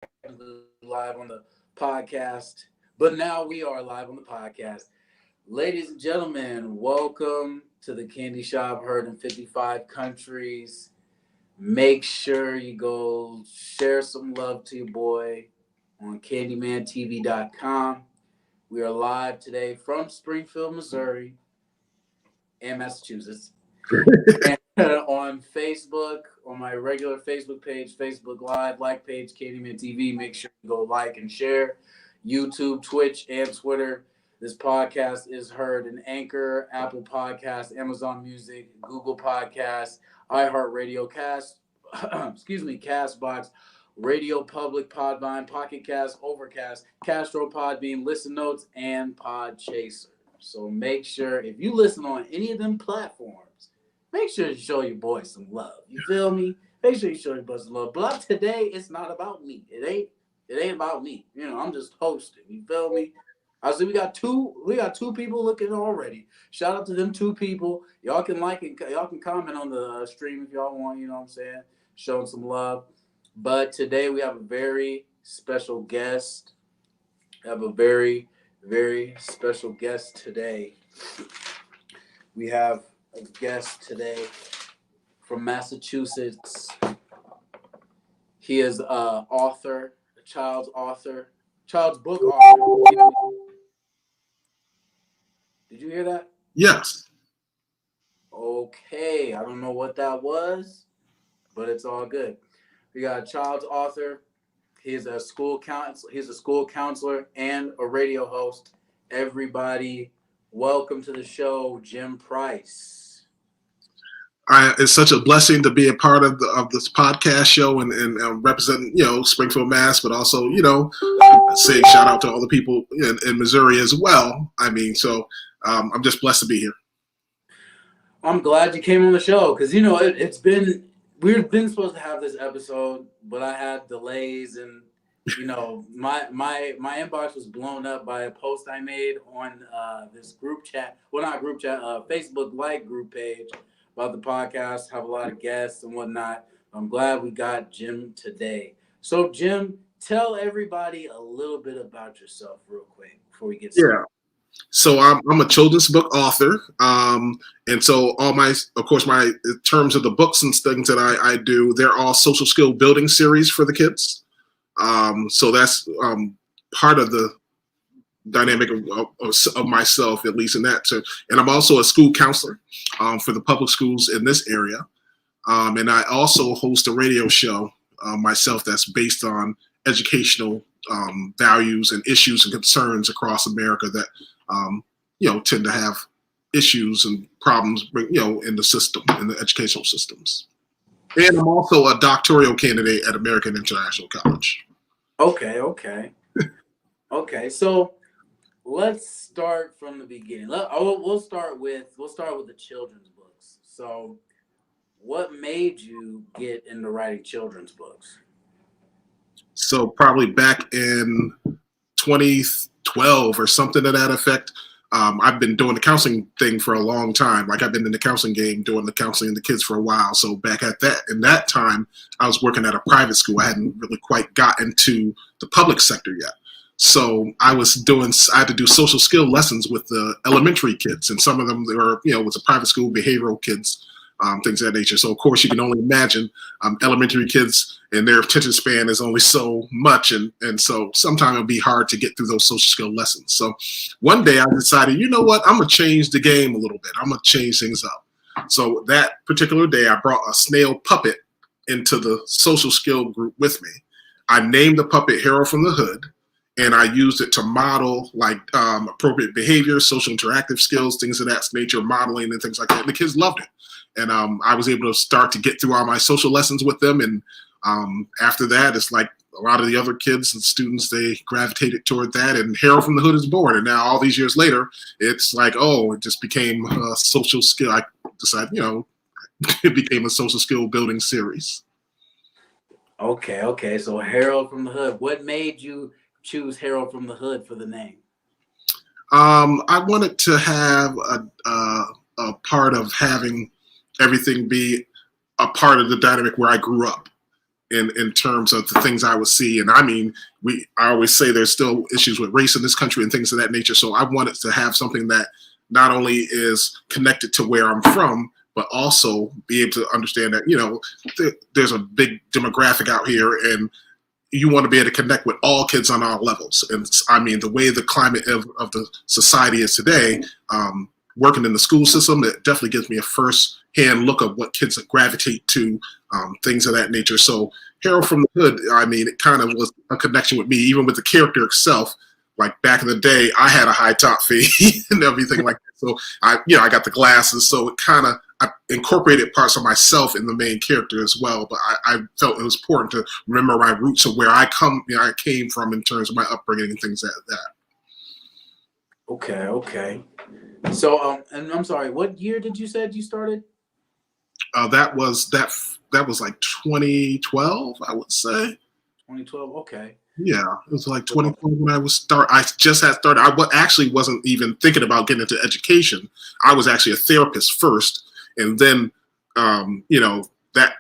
technically live on the podcast, but now we are live on the podcast. Ladies and gentlemen, welcome to the Candy Shop, heard in 55 countries. Make sure you go share some love to your boy on CandymanTV.com. We are live today from Springfield, Missouri, and Massachusetts. And on Facebook, on my regular Facebook page, Facebook Live, like page, Candyman TV. Make sure you go like and share. YouTube, Twitch, and Twitter. This podcast is heard in Anchor, Apple Podcasts, Amazon Music, Google Podcasts, iHeartRadio, Castbox, Radio Public, Podvine, Pocket Cast, Overcast, Castro, Podbean, Listen Notes, and Podchaser. So make sure if you listen on any of them platforms, make sure you show your boy some love. You feel me? Make sure you show your boy some love. But today, it's not about me. It ain't about me. I'm just hosting. You feel me? I see we got two people looking already. Shout out to them two people. Y'all can like and y'all can comment on the stream if y'all want. You know what I'm saying? Showing some love. But today we have a very special guest. We have a very, very special guest today. We have a guest today from Massachusetts. He is a child's book author. Did you hear that? Yes. Okay, I don't know what that was, but it's all good. We got a child's author. He's a school counselor and a radio host. Everybody, welcome to the show, Jim Price. It's such a blessing to be a part of this podcast show and represent, Springfield, Mass, but also, saying shout out to all the people in Missouri as well. I'm just blessed to be here. I'm glad you came on the show because, we've been supposed to have this episode, but I had delays and, my inbox was blown up by a post I made on this group chat. Well, not group chat, Facebook like group page about the podcast, have a lot of guests and whatnot. I'm glad we got Jim today. So, Jim, tell everybody a little bit about yourself real quick before we get started. Yeah. So I'm a children's book author. And so all my in terms of the books and things that I do, they're all social skill building series for the kids. So that's part of the dynamic of myself, at least in that. So, and I'm also a school counselor for the public schools in this area. And I also host a radio show myself that's based on educational values and issues and concerns across America that, tend to have issues and problems, in the system, in the educational systems. And I'm also a doctoral candidate at American International College. Okay. So let's start from the beginning. We'll start with the children's books. So, what made you get into writing children's books? So probably back in 2012 or something to that effect. I've been doing the counseling thing for a long time. Like I've been in the counseling game, doing the counseling of the kids for a while. So back in that time, I was working at a private school. I hadn't really quite gotten to the public sector yet. So I had to do social skill lessons with the elementary kids, and some of them were, was a private school, behavioral kids, things of that nature. So of course you can only imagine elementary kids and their attention span is only so much. And so sometimes it'll be hard to get through those social skill lessons. So one day I decided, you know what, I'm going to change the game a little bit. I'm going to change things up. So that particular day I brought a snail puppet into the social skill group with me. I named the puppet Harold from the Hood, and I used it to model appropriate behavior, social interactive skills, things of that nature, modeling and things like that. And the kids loved it. And I was able to start to get through all my social lessons with them. And after that, it's like a lot of the other kids and students, they gravitated toward that. And Harold from the Hood is born. And now all these years later, it's like, it just became a social skill. I decided, it became a social skill building series. Okay. So Harold from the Hood. What made you choose Harold from the Hood for the name? I wanted to have a part of having everything be a part of the dynamic where I grew up. in terms of the things I would see. And I mean, I always say there's still issues with race in this country and things of that nature. So I wanted to have something that not only is connected to where I'm from, but also be able to understand that, you know, there's a big demographic out here, and you want to be able to connect with all kids on all levels. And I mean, the way the climate of the society is today, working in the school system, it definitely gives me a first-hand look of what kids gravitate to, things of that nature. So Harold from the Hood, I mean, it kind of was a connection with me, even with the character itself. Like back in the day, I had a high top fade and everything like that. So I got the glasses. So it kind of, I incorporated parts of myself in the main character as well. But I felt it was important to remember my roots of where I came from in terms of my upbringing and things like that. Okay. So, and I'm sorry, what year did you said you started? That was like 2012, I would say. 2012. Okay. Yeah, it was like 2012 when I just had started. I actually wasn't even thinking about getting into education. I was actually a therapist first, and then, you know, that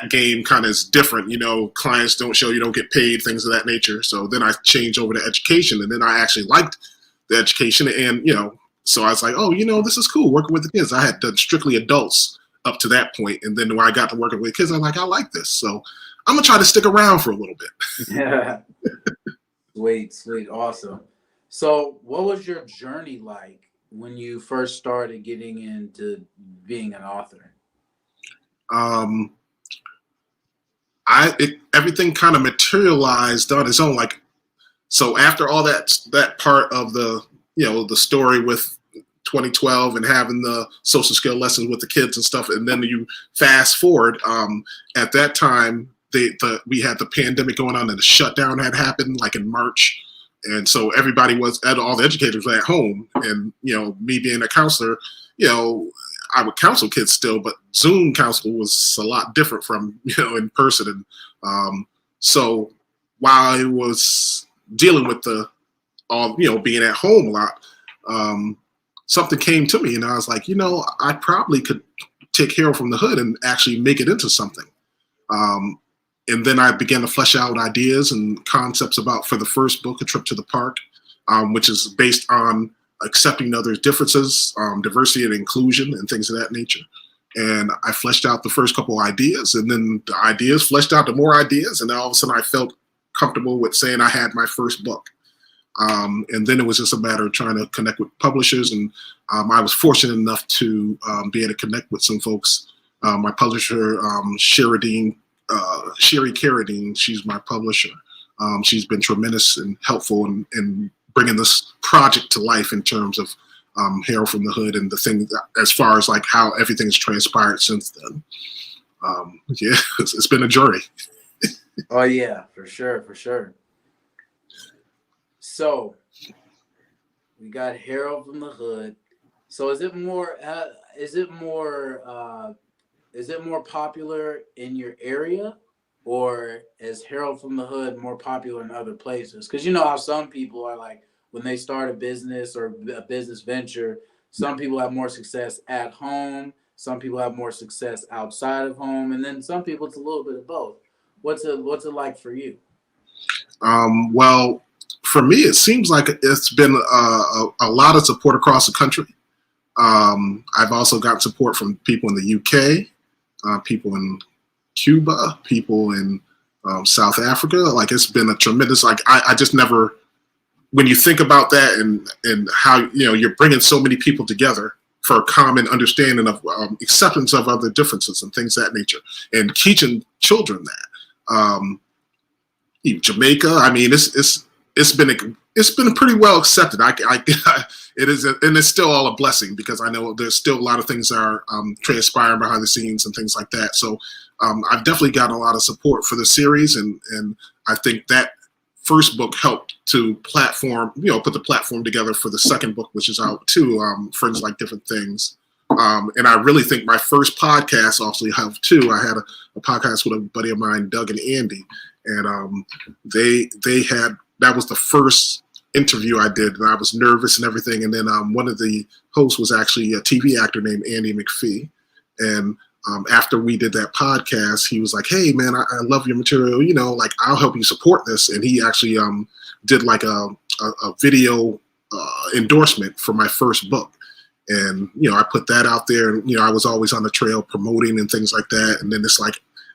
game kind of is different. You know, clients don't show, you don't get paid, things of that nature. So then I changed over to education, and then I actually liked the education, and you know, so I was like, oh, you know, this is cool working with the kids. I had done strictly adults up to that point, and then when I got to working with kids, I'm like, I like this. So I'm gonna try to stick around for a little bit. Yeah. Sweet, awesome. So, what was your journey like when you first started getting into being an author? Everything kind of materialized on its own. Like, so after all that part of the, you know, the story with 2012 and having the social skill lessons with the kids and stuff, and then you fast forward, at that time we had the pandemic going on and the shutdown had happened like in March, and so all the educators were at home, and you know, me being a counselor, you know, I would counsel kids still, but Zoom counsel was a lot different from, you know, in person. And so while I was dealing with being at home a lot, something came to me, and I was like, you know, I probably could take Harold from the Hood and actually make it into something. And then I began to flesh out ideas and concepts for the first book, A Trip to the Park, which is based on accepting others' differences, diversity and inclusion, and things of that nature. And I fleshed out the first couple ideas, and then the ideas fleshed out to more ideas, and then all of a sudden I felt comfortable with saying I had my first book. And then it was just a matter of trying to connect with publishers, and I was fortunate enough to be able to connect with some folks. My publisher, Sherry Carradine, she's my publisher. She's been tremendous and helpful in bringing this project to life in terms of Harold from the Hood and the thing as far as like how everything's transpired since then. Yeah, it's been a journey. Oh yeah, for sure. So we got Harold from the Hood. So is it more popular in your area, or is Harold from the Hood more popular in other places? Because you know how some people are like, when they start a business or a business venture, some people have more success at home, some people have more success outside of home, and then some people it's a little bit of both. What's it like for you? Well, for me, it seems like it's been a lot of support across the country. I've also got support from people in the UK, people in Cuba, people in South Africa. Like, it's been a tremendous, like, I just never, when you think about that and how, you know, you're bringing so many people together for a common understanding of acceptance of other differences and things of that nature, and teaching children that. Jamaica, I mean, it's been pretty well accepted. It is, and it's still all a blessing because I know there's still a lot of things that are transpiring behind the scenes and things like that. So I've definitely gotten a lot of support for the series, and I think that first book helped to put the platform together for the second book, which is out too, Friends Like Different Things. And I really think my first podcast also helped too. I had a podcast with a buddy of mine, Doug and Andy, and that was the first interview I did, and I was nervous and everything. And then one of the hosts was actually a TV actor named Andy McPhee, and after we did that podcast, he was like, "Hey, man, I love your material. You know, like I'll help you support this." And he actually did like a video endorsement for my first book. And, you know, I put that out there, and, you know, I was always on the trail promoting and things like that. And then it's like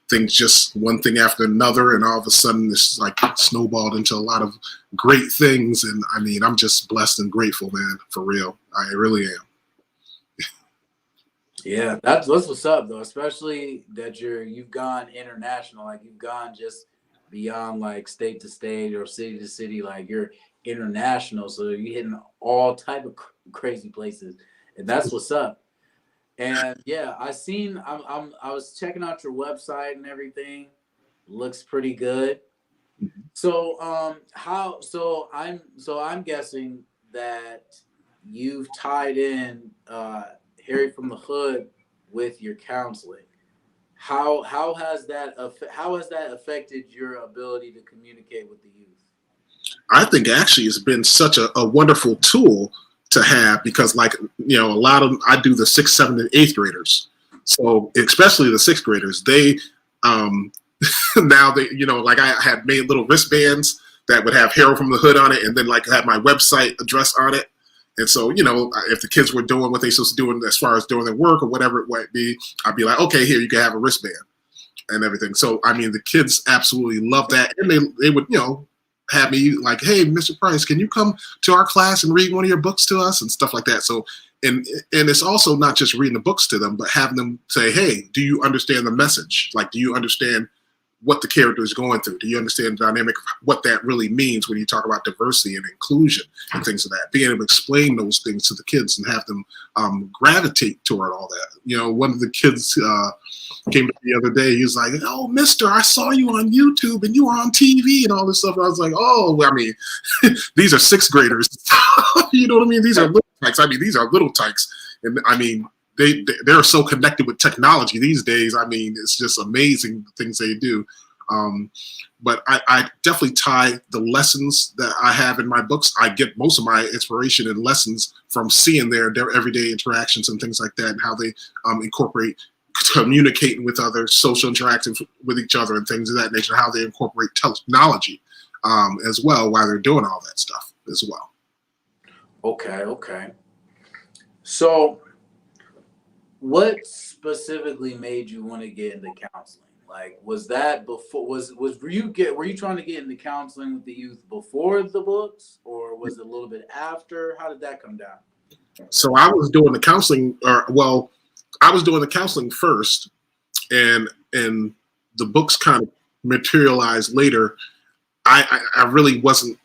things just one thing after another. And all of a sudden it's like snowballed into a lot of great things. And I mean, I'm just blessed and grateful, man, for real. I really am. Yeah, that's what's up though, especially that you've gone international, like you've gone just beyond like state to state or city to city, like you're international, so you're hitting all type of crazy places, and that's what's up. And yeah, I was checking out your website and everything, looks pretty good. So I'm guessing that you've tied in Harry from the Hood with your counseling. How has that affected your ability to communicate with the youth? I think actually it's been such a wonderful tool to have because, like, you know, a lot of I do the sixth, seventh, and eighth graders. So especially the sixth graders, they now they, you know, like I had made little wristbands that would have Harold from the Hood on it, and then like have my website address on it. And so, you know, if the kids were doing what they supposed to do as far as doing their work or whatever it might be, I'd be like, okay, here, you can have a wristband and everything. So, I mean, the kids absolutely love that. And they would, you know, have me like, hey, Mr. Price, can you come to our class and read one of your books to us and stuff like that. So, and it's also not just reading the books to them, but having them say, hey, do you understand the message? Like, do you understand what the character is going through? Do you understand the dynamic, what that really means when you talk about diversity and inclusion and things of that? Being able to explain those things to the kids and have them gravitate toward all that. You know, one of the kids came to me the other day. He was like, oh, mister, I saw you on YouTube and you were on TV and all this stuff. And I was like, oh, I mean, these are sixth graders. You know what I mean? These are little tykes. I mean, these are little tykes. And I mean, they're so connected with technology these days. I mean, it's just amazing the things they do. But I definitely tie the lessons that I have in my books. I get most of my inspiration and lessons from seeing their everyday interactions and things like that, and how they incorporate communicating with others, social interacting with each other, and things of that nature. How they incorporate technology as well while they're doing all that stuff as well. Okay. So, what specifically made you want to get into counseling? Like, was that before? Were you trying to get into counseling with the youth before the books, or was it a little bit after? How did that come down? So I was doing the counseling, I was doing the counseling first, and the books kind of materialized later. I really wasn't.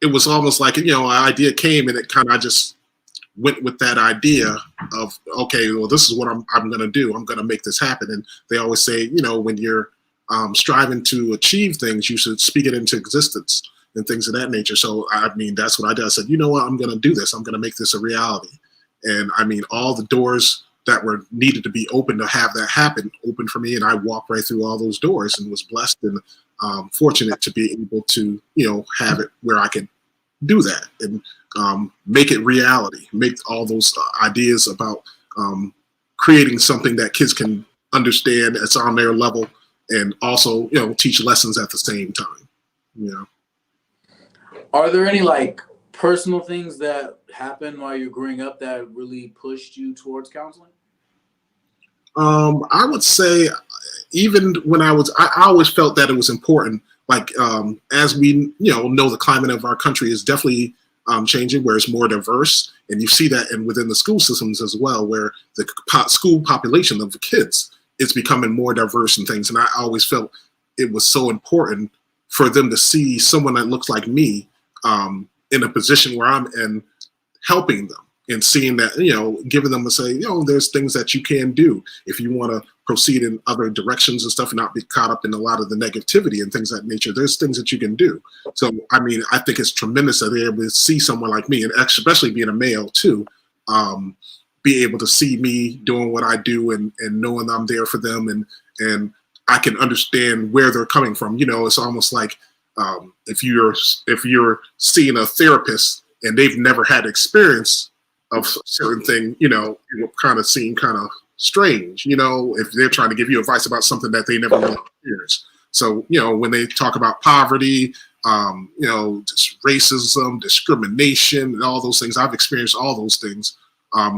It was almost like, you know, an idea came and it kind of just went with that idea of, okay, well, this is what I'm going to do. I'm going to make this happen. And they always say, you know, when you're striving to achieve things, you should speak it into existence and things of that nature. So, I mean, that's what I did. I said, you know what, I'm going to do this. I'm going to make this a reality. And I mean, all the doors that were needed to be open to have that happen opened for me. And I walked right through all those doors and was blessed and fortunate to be able to, you know, have it where I could do that and make it reality, make all those ideas about creating something that kids can understand, it's on their level, and also, you know, teach lessons at the same time. You know, Are there any like personal things that happened while you're growing up that really pushed you towards counseling? I would say even when I always felt that it was important. Like as we, you know the climate of our country is definitely changing, where it's more diverse, and you see that within the school systems as well, where the school population of the kids is becoming more diverse and things. And I always felt it was so important for them to see someone that looks like me in a position where I'm in, helping them and seeing that, you know, giving them a say, you know, there's things that you can do if you want to proceed in other directions and stuff and not be caught up in a lot of the negativity and things of that nature. There's things that you can do. So, I mean, I think it's tremendous that they're able to see someone like me, and especially being a male too, be able to see me doing what I do and knowing I'm there for them, and I can understand where they're coming from. You know, it's almost like if you're seeing a therapist and they've never had experience of certain thing, you know, kind of seeing kind of strange, if they're trying to give you advice about something that they never really experienced. So, when they talk about poverty, just racism, discrimination, and all those things, I've experienced all those things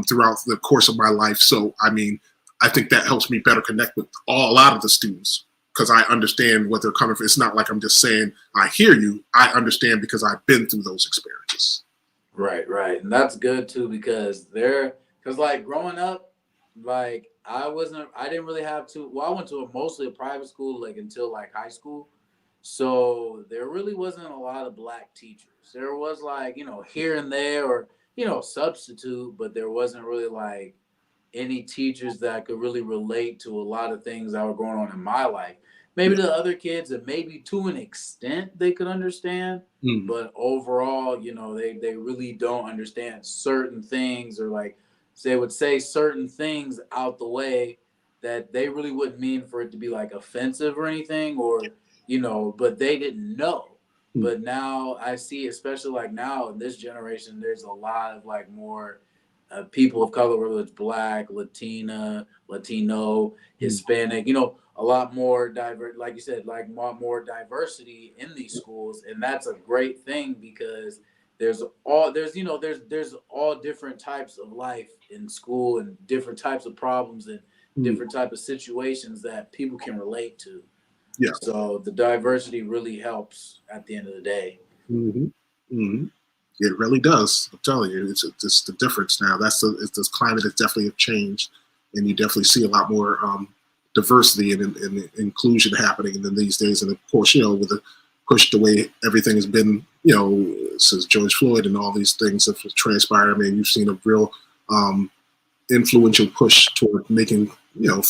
throughout the course of my life. So, I think that helps me better connect with a lot of the students because I understand what they're coming from. It's not like I'm just saying, I hear you. I understand because I've been through those experiences. Right, right. And that's good too, because like growing up, like I didn't really have to, well, I went to mostly a private school, like until like high school. So there really wasn't a lot of black teachers. There was like, here and there or, substitute, but there wasn't really like any teachers that could really relate to a lot of things that were going on in my life. Maybe the other kids, and maybe to an extent they could understand, but overall, they really don't understand certain things, or like they would say certain things out the way that they really wouldn't mean for it to be like offensive or anything, or but they didn't know. But now I see, especially like now in this generation, there's a lot of like more people of color, whether it's Black, Latino, Hispanic, a lot more diverse, like you said, like more diversity in these schools. And that's a great thing because there's all different types of life in school and different types of problems and different type of situations that people can relate to. Yeah. So the diversity really helps at the end of the day. It really does. I'm telling you, it's the difference now. This climate has definitely changed, and you definitely see a lot more diversity and inclusion happening in these days. And of course, with the push, the way everything has been, since George Floyd and all these things have transpired. You've seen a real influential push toward making,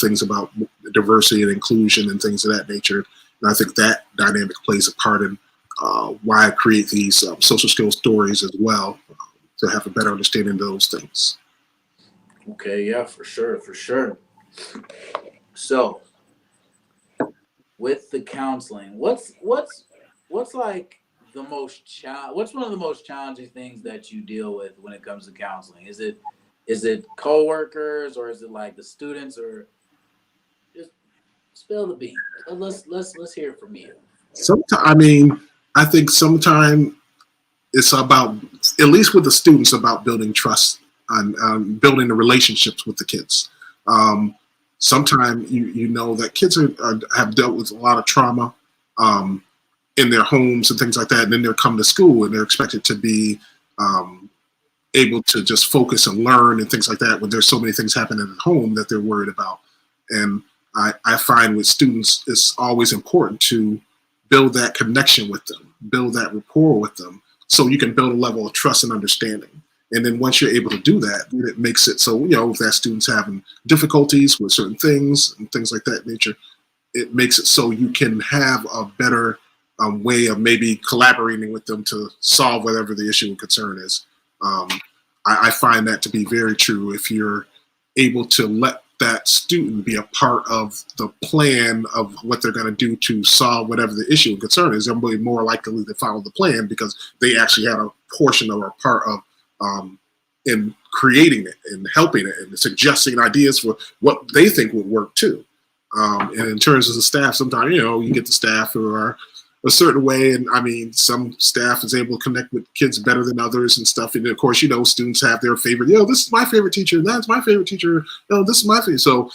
things about diversity and inclusion and things of that nature. And I think that dynamic plays a part in why I create these social skills stories as well, to have a better understanding of those things. Okay, yeah, for sure. So, with the counseling, what's like the what's one of the most challenging things that you deal with when it comes to counseling? Is it coworkers, or is it like the students, or just spill the beans? Let's hear it from you. Sometimes, I think sometimes it's about, at least with the students, about building trust and building the relationships with the kids. Sometimes you know that kids have dealt with a lot of trauma in their homes and things like that, and then they'll come to school and they're expected to be able to just focus and learn and things like that when there's so many things happening at home that they're worried about. And I find with students, it's always important to build that connection with them, build that rapport with them, so you can build a level of trust and understanding. And then once you're able to do that, it makes it so, if that student's having difficulties with certain things and things like that nature, it makes it so you can have a better way of maybe collaborating with them to solve whatever the issue and concern is. I find that to be very true. If you're able to let that student be a part of the plan of what they're going to do to solve whatever the issue and concern is, they're more likely to follow the plan because they actually had a portion or a part of in creating it and helping it and suggesting ideas for what they think would work too. And in terms of the staff, sometimes, you get the staff who are a certain way. And some staff is able to connect with kids better than others and stuff. And of course, students have their favorite, this is my favorite teacher. That's my favorite teacher. This is my favorite. So,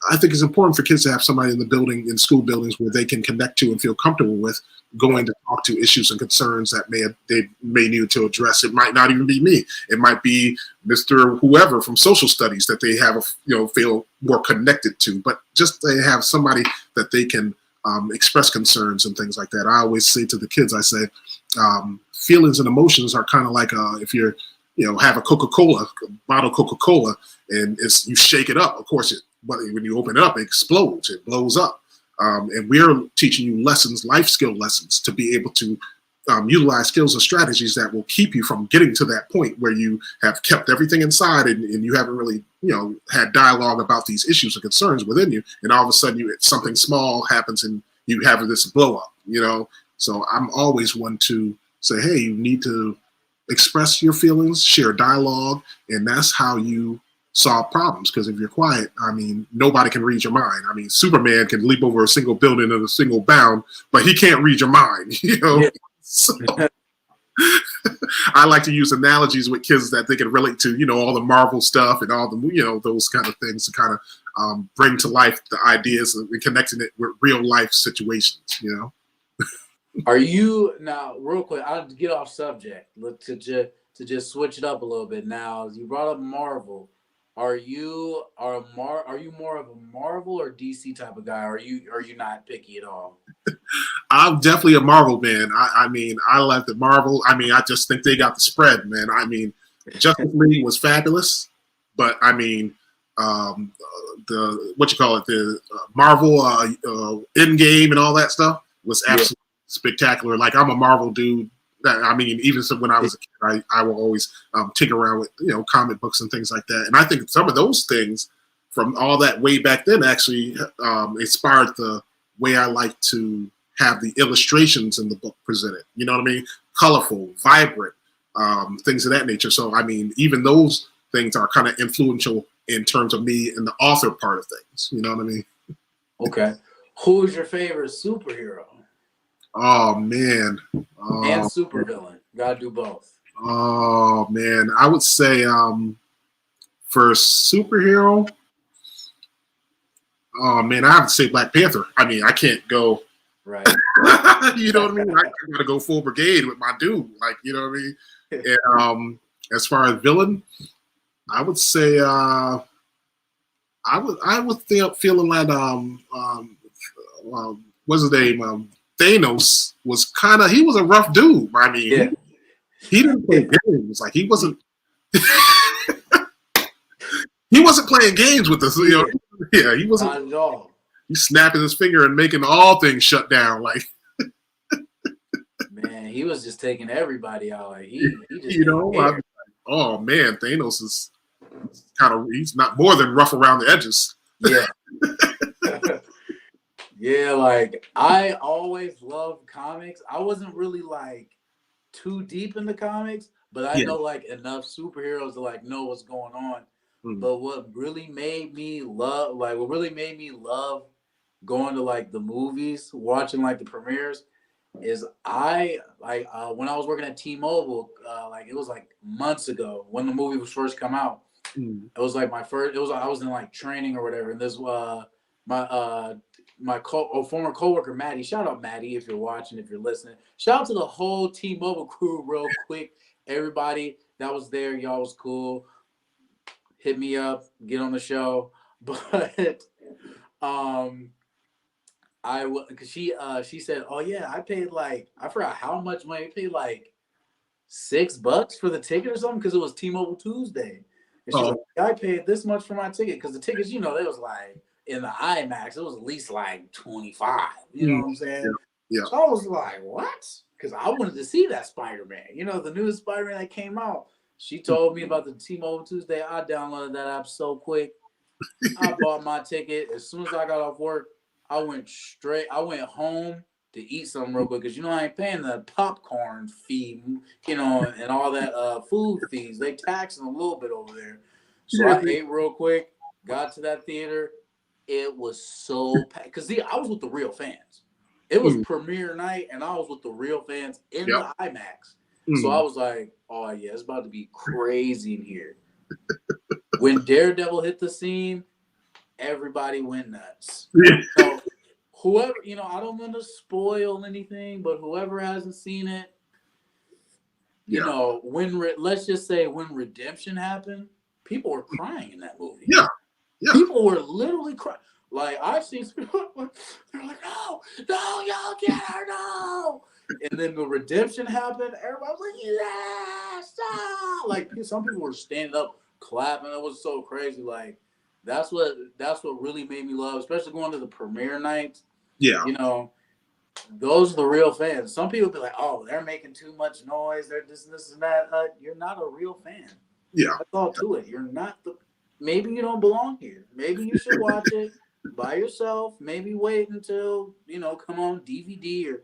I think it's important for kids to have somebody in the building, in school buildings, where they can connect to and feel comfortable with going to talk to issues and concerns that they may need to address. It might not even be me. It might be Mr. whoever from social studies that they have, feel more connected to, but just they have somebody that they can express concerns and things like that. I always say to the kids, I say, feelings and emotions are kind of like if you're, have a Coca-Cola, a bottle of Coca-Cola, and you shake it up. Of course, when you open it up, it explodes, it blows up. And we're teaching you lessons, life skill lessons, to be able to utilize skills and strategies that will keep you from getting to that point where you have kept everything inside and you haven't really, had dialogue about these issues and concerns within you. And all of a sudden something small happens and you have this blow up, So I'm always one to say, hey, you need to express your feelings, share dialogue, and that's how you solve problems. Because if you're quiet, I mean, nobody can read your mind. I mean, Superman can leap over a single building in a single bound, but he can't read your mind. You know. Yeah. So, I like to use analogies with kids that they can relate to, all the Marvel stuff and all the, those kind of things to kind of bring to life the ideas and connecting it with real life situations. Are you now real quick? I'll get off subject. Look to just switch it up a little bit. Now, you brought up Marvel. Are you more of a Marvel or DC type of guy? Or are you not picky at all? I'm definitely a Marvel man. I mean, I like the Marvel. I mean, I just think they got the spread, man. I mean, Justice League was fabulous, but I mean, the Marvel Endgame and all that stuff was absolutely spectacular. Like, I'm a Marvel dude. I mean, even when I was a kid, I will always tinker around with comic books and things like that. And I think some of those things from all that way back then actually inspired the way I like to have the illustrations in the book presented. You know what I mean? Colorful, vibrant, things of that nature. So, I mean, even those things are kind of influential in terms of me and the author part of things. You know what I mean? Okay. Who's your favorite superhero? Oh, man. And supervillain. Gotta do both. Oh, man. I would say for superhero, oh, man, I have to say Black Panther. I mean, I can't go. Right. You know what I mean? I gotta go full brigade with my dude. Like, you know what I mean? And as far as villain, I would say I would feeling like what's his name? Thanos was he was a rough dude. I mean, he didn't play games. Like, he wasn't he wasn't playing games with us. Yeah, he wasn't. Not at all. He's snapping his finger and making all things shut down. Like, man, he was just taking everybody out. Like, he just oh man, Thanos is he's not more than rough around the edges. Yeah. Yeah, like, I always loved comics. I wasn't really like too deep into comics, but I know like enough superheroes to like know what's going on. Mm-hmm. But what really made me love going to like the movies, watching like the premieres, is I when I was working at T-Mobile, like, it was like months ago when the movie was first come out. It was like I was in like training or whatever, and this my former coworker Maddie, shout out Maddie if you're watching, if you're listening, shout out to the whole T-Mobile crew real quick, everybody that was there, y'all was cool, hit me up, get on the show. But because she said, oh yeah, I paid like, I forgot how much money, I paid like $6 for the ticket or something because it was T-Mobile Tuesday. And she's like, I paid this much for my ticket because the tickets, it was like in the IMAX, it was at least like 25. You know what I'm saying? Yeah. So I was like, what? Because I wanted to see that Spider-Man. The newest Spider-Man that came out. She told me about the T-Mobile Tuesday. I downloaded that app so quick. I bought my ticket. As soon as I got off work, I went home to eat something real quick because I ain't paying the popcorn fee, and all that food fees. They taxing a little bit over there. So I ate real quick, got to that theater. It was so packed because I was with the real fans. It was premiere night, and I was with the real fans in the IMAX. So I was like, oh yeah, it's about to be crazy in here. When Daredevil hit the scene, everybody went nuts. So whoever, I don't want to spoil anything, but whoever hasn't seen it, let's just say when Redemption happened, people were crying in that movie. Yeah. People were literally crying. Like, I've seen people, they're like, no, y'all get her, no. And then the Redemption happened. Everybody was like, yes, no. Like, some people were standing up, clapping. It was so crazy. Like, that's what really made me love, especially going to the premiere nights. Yeah. Those are the real fans. Some people be like, oh, they're making too much noise. They're this and that. You're not a real fan. Yeah. That's all to it. You're not maybe you don't belong here. Maybe you should watch it by yourself. Maybe wait until, come on DVD or,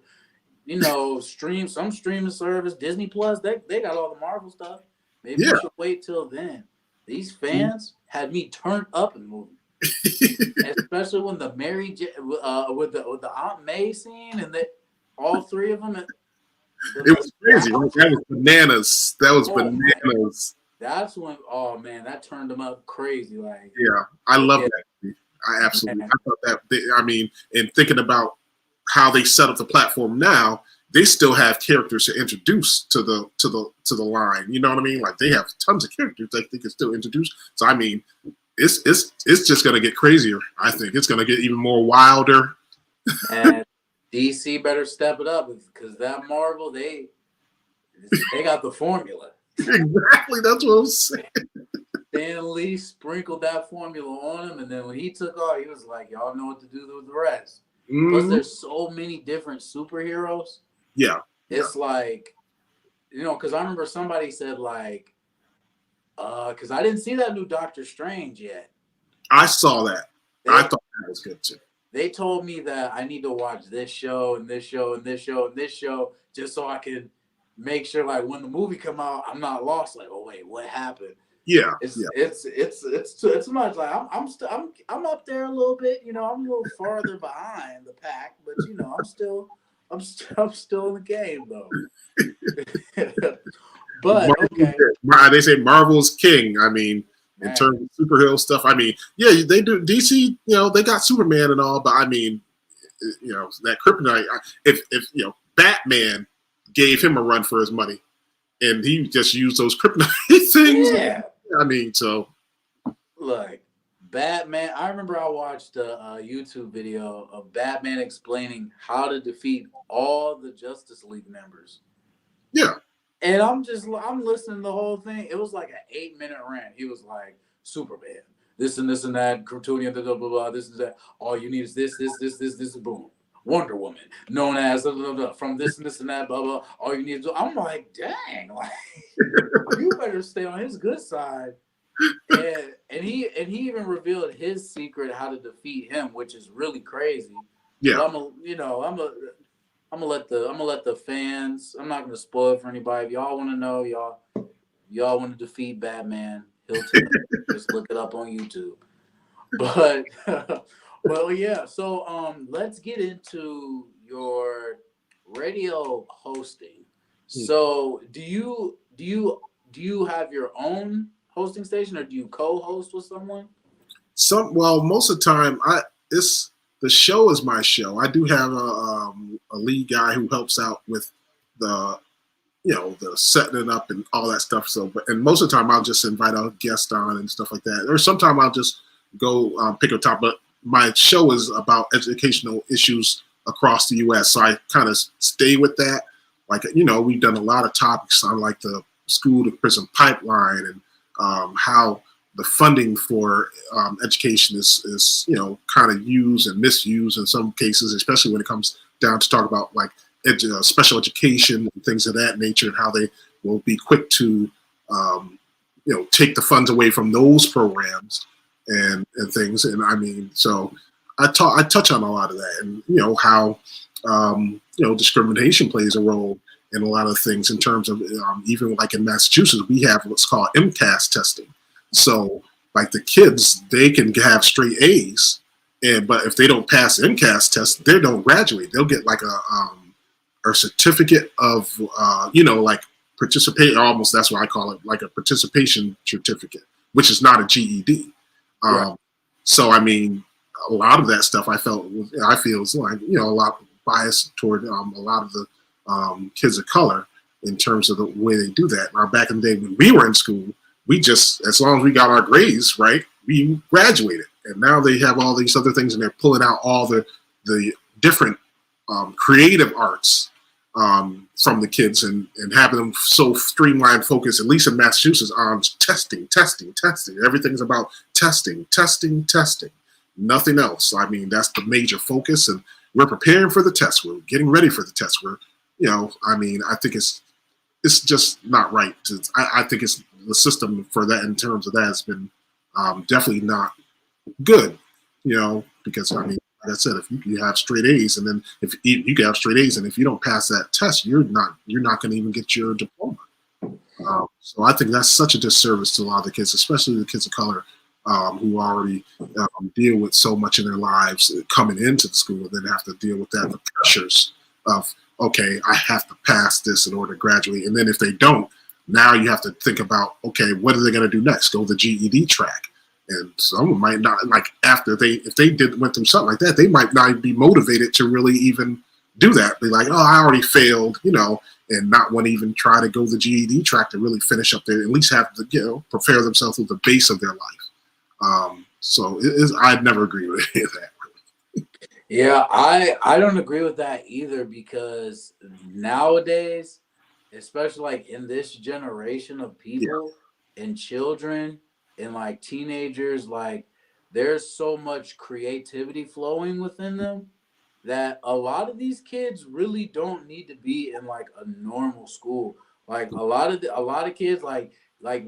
stream some streaming service, Disney Plus. They got all the Marvel stuff. Maybe you should wait till then. these fans had me turned up in the movie. Especially when the with the Aunt May scene and all three of them. It was crazy. Right? That was bananas. That was bananas. That's when, oh man, that turned them up crazy. Like, yeah, I love that movie. I absolutely. I thought that. I mean, and thinking about how they set up the platform now, they still have characters to introduce to the line. You know what I mean? Like they have tons of characters that they can still introduce. So I mean, it's just gonna get crazier. I think it's gonna get even more wilder. And DC better step it up because that Marvel they got the formula. Exactly, that's what I'm saying. Stan Lee sprinkled that formula on him, and then when he took off, he was like, "Y'all know what to do with the rest." Mm-hmm. Plus, there's so many different superheroes. Yeah, it's like, you know, because I remember somebody said like, because I didn't see that new Doctor Strange yet. I saw that. I thought that was good too. They told me that I need to watch this show and this show and this show and this show just so I can make sure, like, when the movie come out, I'm not lost. Like, oh wait, what happened? Yeah, it's much like I'm up there a little bit. You know, I'm a little farther behind the pack, but you know, I'm still in the game though. But okay, they say Marvel's king. I mean, in terms of superhero stuff, I mean, yeah, they do. DC, you know, they got Superman and all, but I mean, you know, that kryptonite. If you know, Batman gave him a run for his money, and he just used those kryptonite things. Yeah. I mean, so look, Batman. I remember I watched a YouTube video of Batman explaining how to defeat all the Justice League members. Yeah. And I'm listening to the whole thing. It was like an 8-minute rant. He was like, Superman, this and this and that, Kryptonian, blah, blah, blah, this and that. All you need is this, boom. Wonder Woman, known as blah, blah, blah, from this and this and that, blah, blah. All you need is, I'm like, dang, like, you better stay on his good side. And he even revealed his secret how to defeat him, which is really crazy. Yeah. But I'm gonna let the fans. I'm not gonna spoil it for anybody. If y'all want to know, y'all want to defeat Batman, he'll tell you. Just look it up on YouTube. But well, yeah. So let's get into your radio hosting. So do you have your own hosting station, or do you co-host with someone? Well, most of the time, the show is my show. I do have a lead guy who helps out with the setting it up and all that stuff. So, and most of the time I'll just invite a guest on and stuff like that. Or sometimes I'll just go pick a top. But my show is about educational issues across the U.S. So I kind of stay with that. Like, you know, we've done a lot of topics on like the school to prison pipeline and how the funding for education is you know, kind of used and misused in some cases, especially when it comes down to talk about like special education and things of that nature, and how they will be quick to you know, take the funds away from those programs and things. And I mean, so I touch on a lot of that, and you know how you know, discrimination plays a role in a lot of things in terms of even like in Massachusetts, we have what's called MCAS testing. So, like the kids, they can have straight A's, but if they don't pass the MCAS test, they don't graduate. They'll get like a certificate of you know, like participate. Almost, that's what I call it, like a participation certificate, which is not a GED. Right. So, I mean, a lot of that stuff I feel is like, you know, a lot biased toward a lot of the kids of color in terms of the way they do that. Now, back in the day when we were in school, we just, as long as we got our grades right, we graduated. And now they have all these other things, and they're pulling out all the different creative arts from the kids and having them so streamlined focus, at least in Massachusetts, on testing. Everything's about testing. Nothing else. I mean, that's the major focus, and we're preparing for the test. We're getting ready for the test. We're, you know, I mean, I think it's just not right. I think it's the system for that in terms of that has been definitely not good, you know, because I mean, like I said, if you have straight A's, and then if you have straight A's, and if you don't pass that test, you're not going to even get your diploma. So I think that's such a disservice to a lot of the kids, especially the kids of color, who already deal with so much in their lives coming into the school, and then have to deal with that, the pressures of, okay, I have to pass this in order to graduate. And then if they don't, now you have to think about, okay, what are they going to do next? Go the GED track. And some might not, like, after if they went through something like that, they might not be motivated to really even do that. Be like, oh, I already failed, and not want to even try to go the GED track to really finish up there, at least have to, prepare themselves with the base of their life. So I'd never agree with any of that. Yeah, I don't agree with that either, because nowadays, especially like in this generation of people and children and like teenagers, like there's so much creativity flowing within them that a lot of these kids really don't need to be in like a normal school. Like a lot of kids, like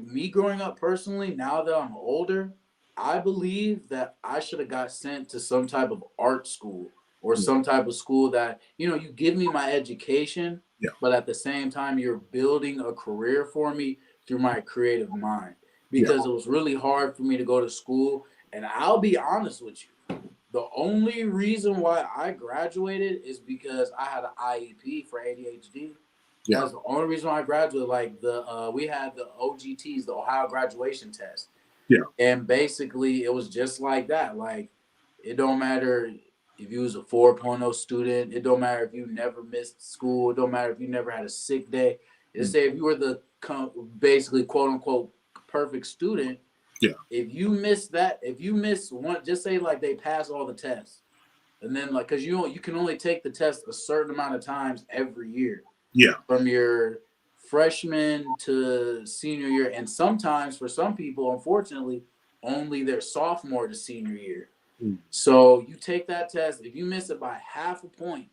me growing up personally, now that I'm older, I believe that I should have got sent to some type of art school or some type of school that, you give me my education, Yeah. but at the same time you're building a career for me through my creative mind. Because it was really hard for me to go to school, and I'll be honest with you, the only reason why I graduated is because I had an IEP for ADHD. Yeah. That's the only reason why I graduated. Like we had the OGTs, the Ohio Graduation Test. Yeah. And basically it was just like that. Like, it don't matter if you was a 4.0 student. It don't matter if you never missed school. It don't matter if you never had a sick day. Just say if you were the basically quote unquote perfect student. Yeah. If you miss one, just say like they pass all the tests, and then like, because you can only take the test a certain amount of times every year. Yeah. From your freshman to senior year, and sometimes for some people, unfortunately, only their sophomore to senior year. So you take that test. If you miss it by half a point,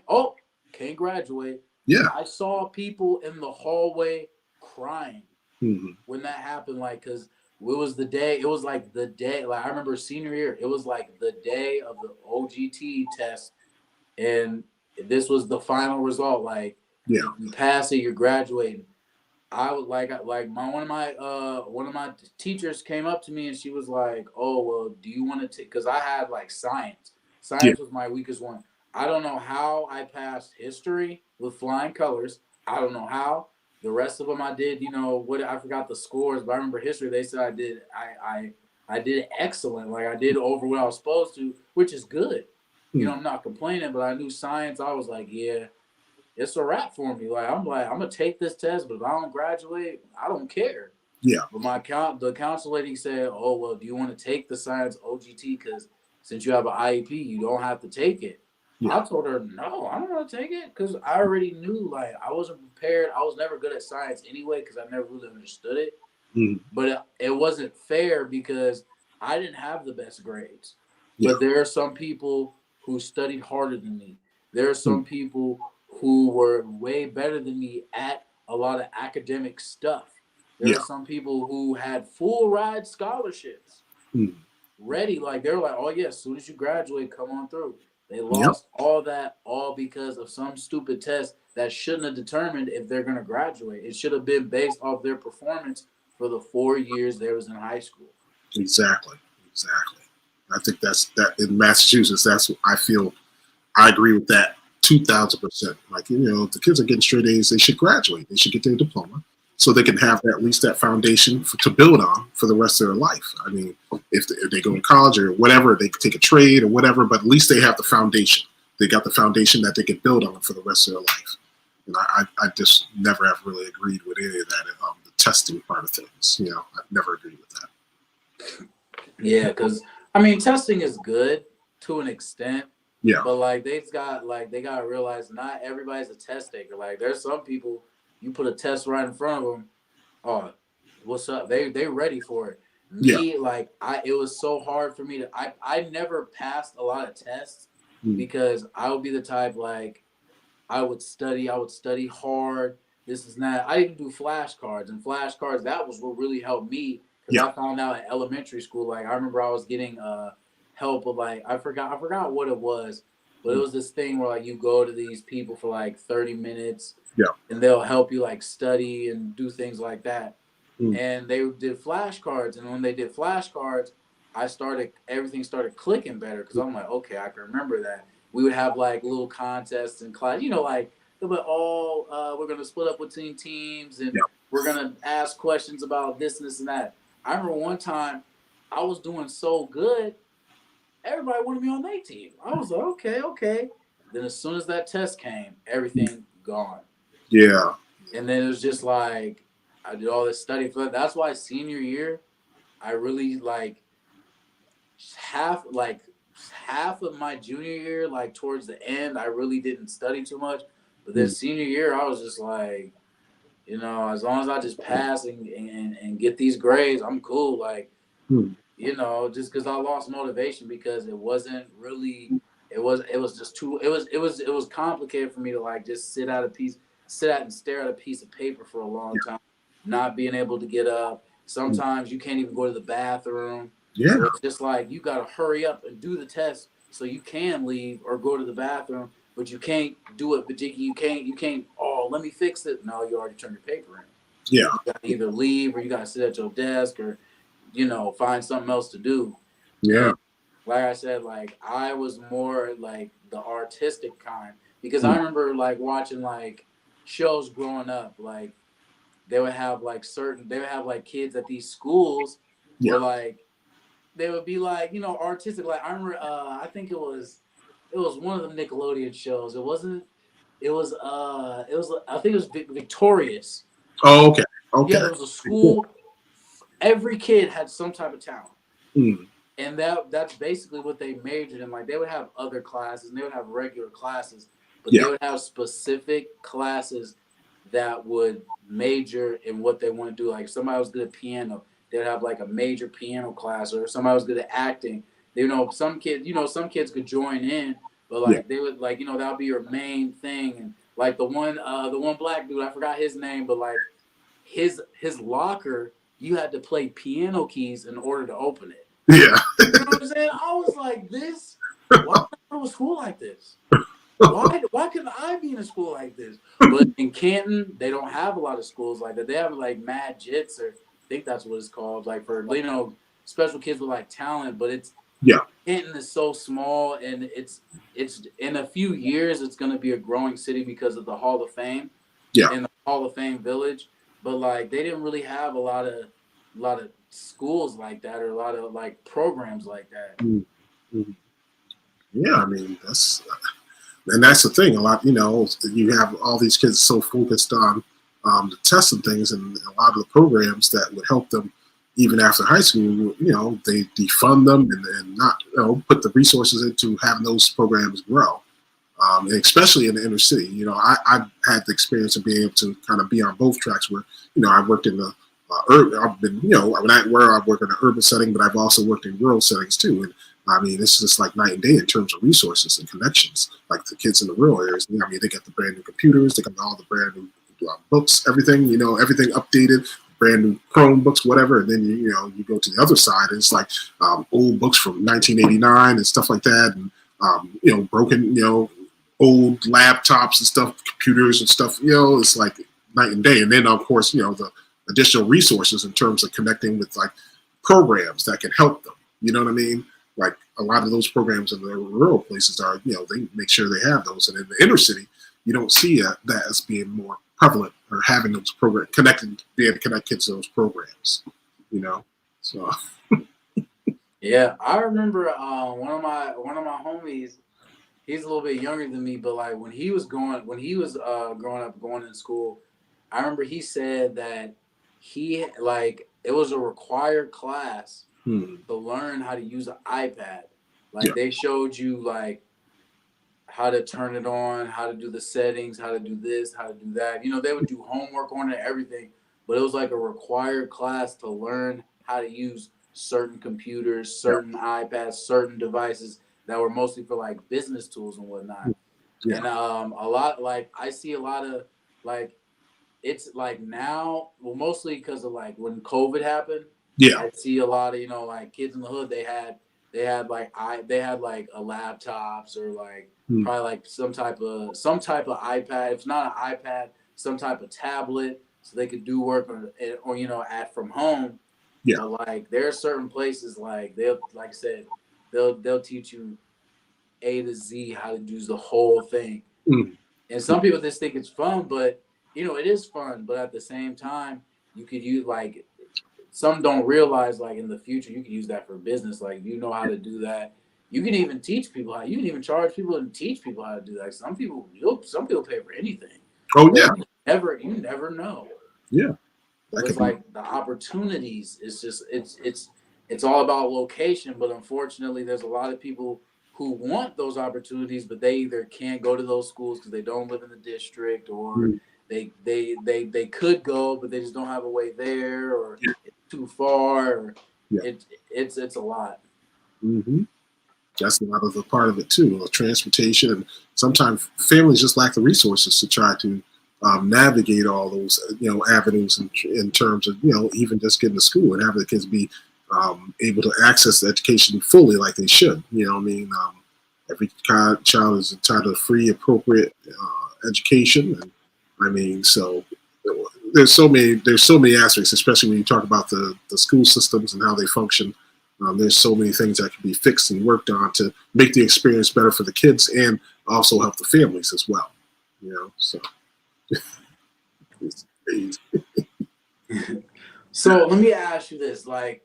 oh, can't graduate. Yeah. I saw people in the hallway crying Mm-hmm. when that happened, like, because it was like the day, like I remember senior year, it was like the day of the OGT test, and this was the final result. Like, Yeah. you pass it, you're graduating. I would like one of my teachers came up to me, and she was like, "Oh, well, do you want to take?" Because I had like science. Science was my weakest one. I don't know how I passed history with flying colors. I don't know how. The rest of them I did, what, I forgot the scores, but I remember history. They said I did excellent. Like, I did over what I was supposed to, which is good. I'm not complaining, but I knew science. I was like, yeah, it's a wrap for me. Like, I'm gonna take this test, but if I don't graduate, I don't care. Yeah. But the council lady said, "Oh, well, do you want to take the science OGT? Because since you have an IEP, you don't have to take it." Yeah. I told her, "No, I don't want to take it, because I already knew, like, I wasn't prepared. I was never good at science anyway, because I never really understood it. Mm-hmm. But it wasn't fair, because I didn't have the best grades. Yeah. But there are some people who studied harder than me. There are some people who were way better than me at a lot of academic stuff. There are some people who had full ride scholarships ready. Like, they were like, oh yeah, as soon as you graduate, come on through. They lost all that, all because of some stupid test that shouldn't have determined if they're going to graduate. It should have been based off their performance for the 4 years they was in high school. Exactly. I think that in Massachusetts, that's what I feel. I agree with that 2,000%. Like, if the kids are getting straight A's, they should graduate. They should get their diploma, so they can have at least that foundation to build on for the rest of their life. I mean, if they go to college or whatever, they can take a trade or whatever, but at least they have the foundation. They got the foundation that they can build on for the rest of their life. And I just never have really agreed with any of that. The testing part of things, I've never agreed with that. Yeah, because I mean, testing is good to an extent. Yeah. But like, they gotta realize not everybody's a test taker. Like, there's some people, you put a test right in front of them, oh, what's up? They ready for it. Me, like, it was so hard for me I never passed a lot of tests because I would be the type, like, I would study hard. This is not. I didn't do flashcards, and flashcards, that was what really helped me, because I found out in elementary school. Like, I remember I was getting help with, like, I forgot what it was, but it was this thing where like you go to these people for like 30 minutes, Yeah. and they'll help you like study and do things like that. Mm. And they did flashcards, and when they did flashcards, everything started clicking better because I'm like, okay, I can remember that. We would have like little contests in class, like they'll be all we're gonna split up between teams, and Yeah. we're gonna ask questions about this and this and that. I remember one time I was doing so good, everybody wanted me on their team. I was like, okay. Then as soon as that test came, everything gone. Yeah. And then it was just like I did all this study for that. That's why senior year, I really like half of my junior year, like towards the end, I really didn't study too much. But then senior year, I was just like, as long as I just pass and get these grades, I'm cool. Like, just because I lost motivation because it wasn't really, it was just too, it was complicated for me to like just sit out and stare at a piece of paper for a long time, not being able to get up. Sometimes you can't even go to the bathroom. Yeah. So it's just like you got to hurry up and do the test so you can leave or go to the bathroom, but you can't do it. But you can't. Oh, let me fix it. No, you already turned your paper in. Yeah. You got to either leave or you got to sit at your desk or, find something else to do. Yeah. And like I said, like I was more like the artistic kind because I remember like watching like shows growing up. Like they would have like kids at these schools where like they would be like, artistic. Like I remember, I think it was one of the Nickelodeon shows. It wasn't. I think it was Victorious. Oh, okay. Okay. Yeah, it was a school. Every kid had some type of talent, and that's basically what they majored in. Like they would have other classes, and they would have regular classes, but they would have specific classes that would major in what they want to do. Like if somebody was good at piano, they'd have like a major piano class, or if somebody was good at acting. Some kids could join in, but like they would like that would be your main thing. And like the one black dude, I forgot his name, but like his locker, you had to play piano keys in order to open it. Yeah. You know what I'm saying? I was like, why did I go to school like this? Why couldn't I be in a school like this? But in Canton, they don't have a lot of schools like that. They have like Mad Jits, or I think that's what it's called, like for special kids with like talent. But Canton is so small, and it's in a few years it's gonna be a growing city because of the Hall of Fame. Yeah. In the Hall of Fame Village. But like they didn't really have a lot of schools like that, or a lot of like programs like that. Yeah, I mean that's the thing. A lot, you have all these kids so focused on the tests and things, and a lot of the programs that would help them even after high school. They defund them and not put the resources into having those programs grow. And especially in the inner city, I've had the experience of being able to kind of be on both tracks where, I worked in the urban, I've been, where I work in an urban setting, but I've also worked in rural settings too. And I mean, it's just like night and day in terms of resources and connections. Like the kids in the rural areas, I mean, they get the brand new computers, they got all the brand new books, everything, everything updated, brand new Chromebooks, whatever. And then, you go to the other side, and it's like old books from 1989 and stuff like that. And, broken, old laptops and stuff, computers and stuff, it's like night and day. And then, of course, the additional resources in terms of connecting with like programs that can help them. You know what I mean? Like a lot of those programs in the rural places are, they make sure they have those. And in the inner city, you don't see that as being more prevalent, or having those programs connected, being able to connect kids to those programs, so. Yeah, I remember one of my homies. He's a little bit younger than me, but like when he was growing up, going in school, I remember he said that it was a required class to learn how to use an iPad. Like they showed you like how to turn it on, how to do the settings, how to do this, how to do that. They would do homework on it, everything, but it was like a required class to learn how to use certain computers, certain iPads, certain devices that were mostly for like business tools and whatnot. And a lot, like I see a lot of like, it's like now, well, mostly because of like when COVID happened. I see a lot of like kids in the hood. They had like a laptops, or like probably like some type of iPad. If not an iPad, some type of tablet, so they could do work or at from home. Yeah. But like there are certain places like they'll, like I said, they'll teach you A to Z how to do the whole thing. Mm. And some people just think it's fun, but it is fun. But at the same time, you could use like some don't realize like in the future you can use that for business. Like how to do that. You can even teach people how. You can even charge people and teach people how to do that. Some people pay for anything. Oh yeah. You never know. Yeah. It's like the opportunities. It's just it's all about location. But unfortunately, there's a lot of people who want those opportunities, but they either can't go to those schools because they don't live in the district, or they could go, but they just don't have a way there, or it's too far. Or it's a lot. Mm-hmm. That's a lot of the part of it too, transportation, and sometimes families just lack the resources to try to navigate all those avenues in terms of even just getting to school and having the kids be able to access the education fully like they should. Every child is entitled to free, appropriate education, and so there's so many aspects, especially when you talk about the school systems and how they function. There's so many things that can be fixed and worked on to make the experience better for the kids and also help the families as well. So it's crazy. So let me ask you this: like,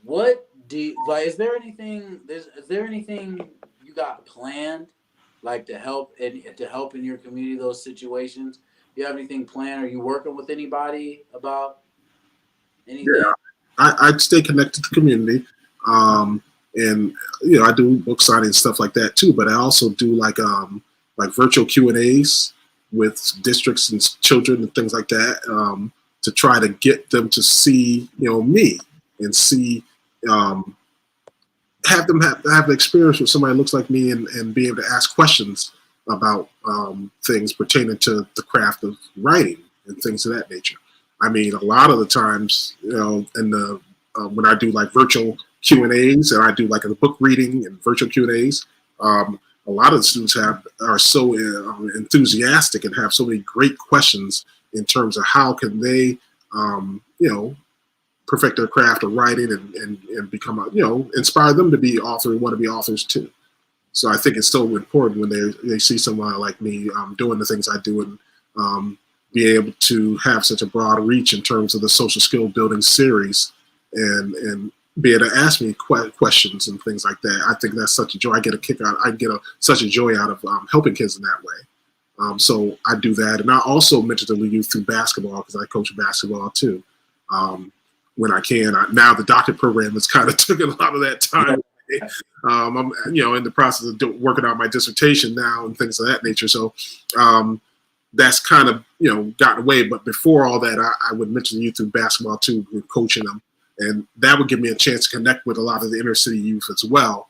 what do you, like? Is there anything you got planned, like to help in your community those situations? Do you have anything planned? Are you working with anybody about anything? Yeah. I stay connected to the community, and I do book signing and stuff like that too. But I also do like virtual Q&As with districts and children and things like that, to try to get them to see me and see have them have the experience with somebody who looks like me and be able to ask questions about things pertaining to the craft of writing and things of that nature. A lot of the times, in the when I do like virtual Q&As, and I do like a book reading and virtual Q&As, a lot of the students are so enthusiastic and have so many great questions in terms of how can they, perfect their craft of writing and become inspire them to be author and want to be authors too. So I think it's so important when they see someone like me doing the things I do and be able to have such a broad reach in terms of the social skill building series and be able to ask me questions and things like that. I think that's such a joy. I get a kick out. I get such a joy out of helping kids in that way. So I do that. And I also mentor the youth through basketball because I coach basketball too. When I can. Now the doctorate program has kind of taken a lot of that time. I'm in the process of working on my dissertation now and things of that nature. So that's kind of gotten away. But before all that, I would mention the youth through basketball too, with coaching them, and that would give me a chance to connect with a lot of the inner city youth as well,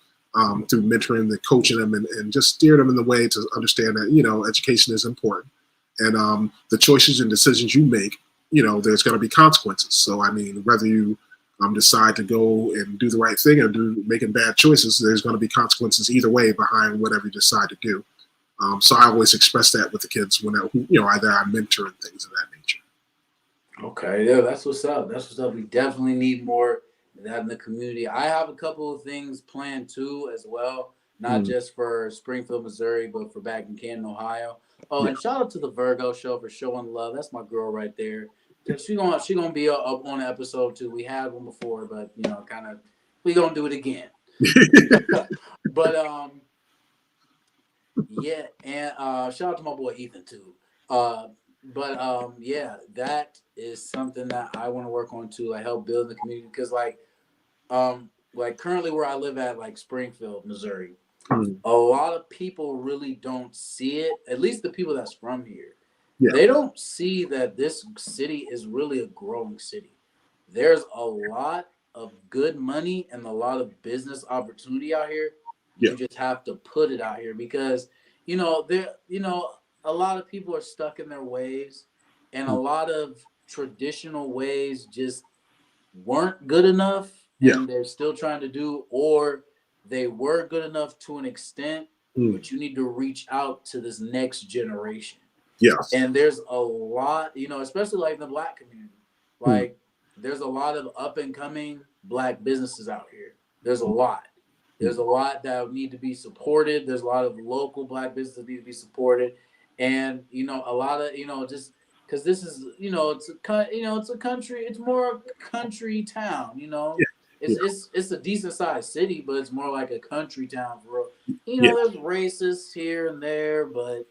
through mentoring and coaching them and just steer them in the way to understand that education is important, and the choices and decisions you make, there's going to be consequences. So whether you decide to go and do the right thing or making bad choices, there's going to be consequences either way behind whatever you decide to do. So I always express that with the kids when either I mentor and things of that nature. Okay, yeah, that's what's up. We definitely need more of that in the community. I have a couple of things planned too as well, not just for Springfield, Missouri, but for back in Canton, Ohio. Oh, and shout out to the Virgo Show for showing love. That's my girl right there. She gonna be up on the episode too. We had one before, but we gonna do it again. But yeah, and shout out to my boy Ethan too. But yeah, that is something that I want to work on too. I help build the community because like currently where I live at, like Springfield, Missouri, a lot of people really don't see it. At least the people that's from here. Yeah. They don't see that this city is really a growing city. There's a lot of good money and a lot of business opportunity out here. You just have to put it out here because, a lot of people are stuck in their ways and a lot of traditional ways just weren't good enough and they're still trying to do, or they were good enough to an extent, but you need to reach out to this next generation. Yes. And there's a lot, especially like in the Black community. Like there's a lot of up and coming Black businesses out here. There's a lot. There's a lot that need to be supported. There's a lot of local Black businesses that need to be supported, and a lot of just because this is it's a country. It's more a country town. It's a decent sized city, but it's more like a country town for real. There's racists here and there, but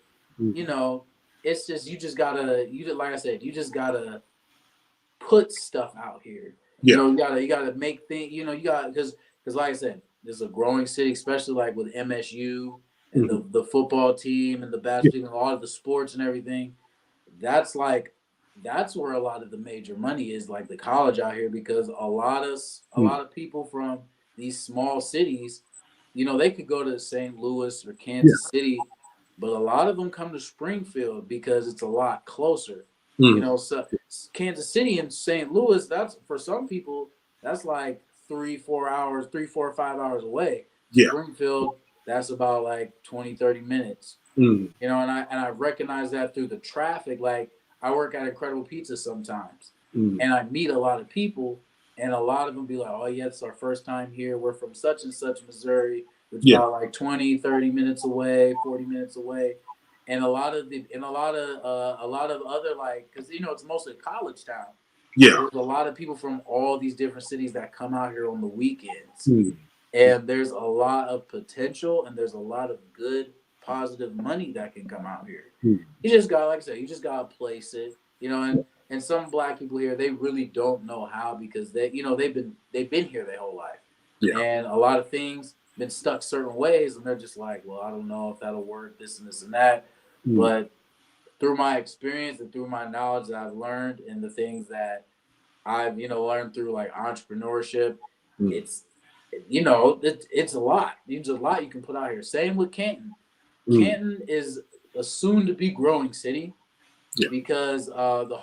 it's just you just gotta like I said, you just gotta put stuff out here. You gotta make things. You got because like I said, this is a growing city, especially like with MSU and the football team and the basketball team and a lot of the sports and everything. That's where a lot of the major money is, like the college out here, because a lot of people from these small cities, they could go to St. Louis or Kansas City, but a lot of them come to Springfield because it's a lot closer. So Kansas City and St. Louis, that's for some people, that's like 3, 4 hours, 3, 4, 5 hours away. Springfield, that's about like 20, 30 minutes. And I recognize that through the traffic. Like I work at Incredible Pizza sometimes, and I meet a lot of people, and a lot of them be like, oh yeah, it's our first time here. We're from such and such Missouri, which is about like 20, 30 minutes away, 40 minutes away. And a lot of other, like, because it's mostly a college town. There's a lot of people from all these different cities that come out here on the weekends. And there's a lot of potential, and there's a lot of good, positive money that can come out here. You just got, like I said, you just gotta place it. And some Black people here, they really don't know how, because they've been here their whole life. And a lot of things been stuck certain ways, and they're just like, well, I don't know if that'll work, this and this and that. But through my experience and through my knowledge that I've learned, and the things that I've learned through like entrepreneurship, it's a lot. There's a lot you can put out here. Same with Canton. Canton is a soon to be growing city because the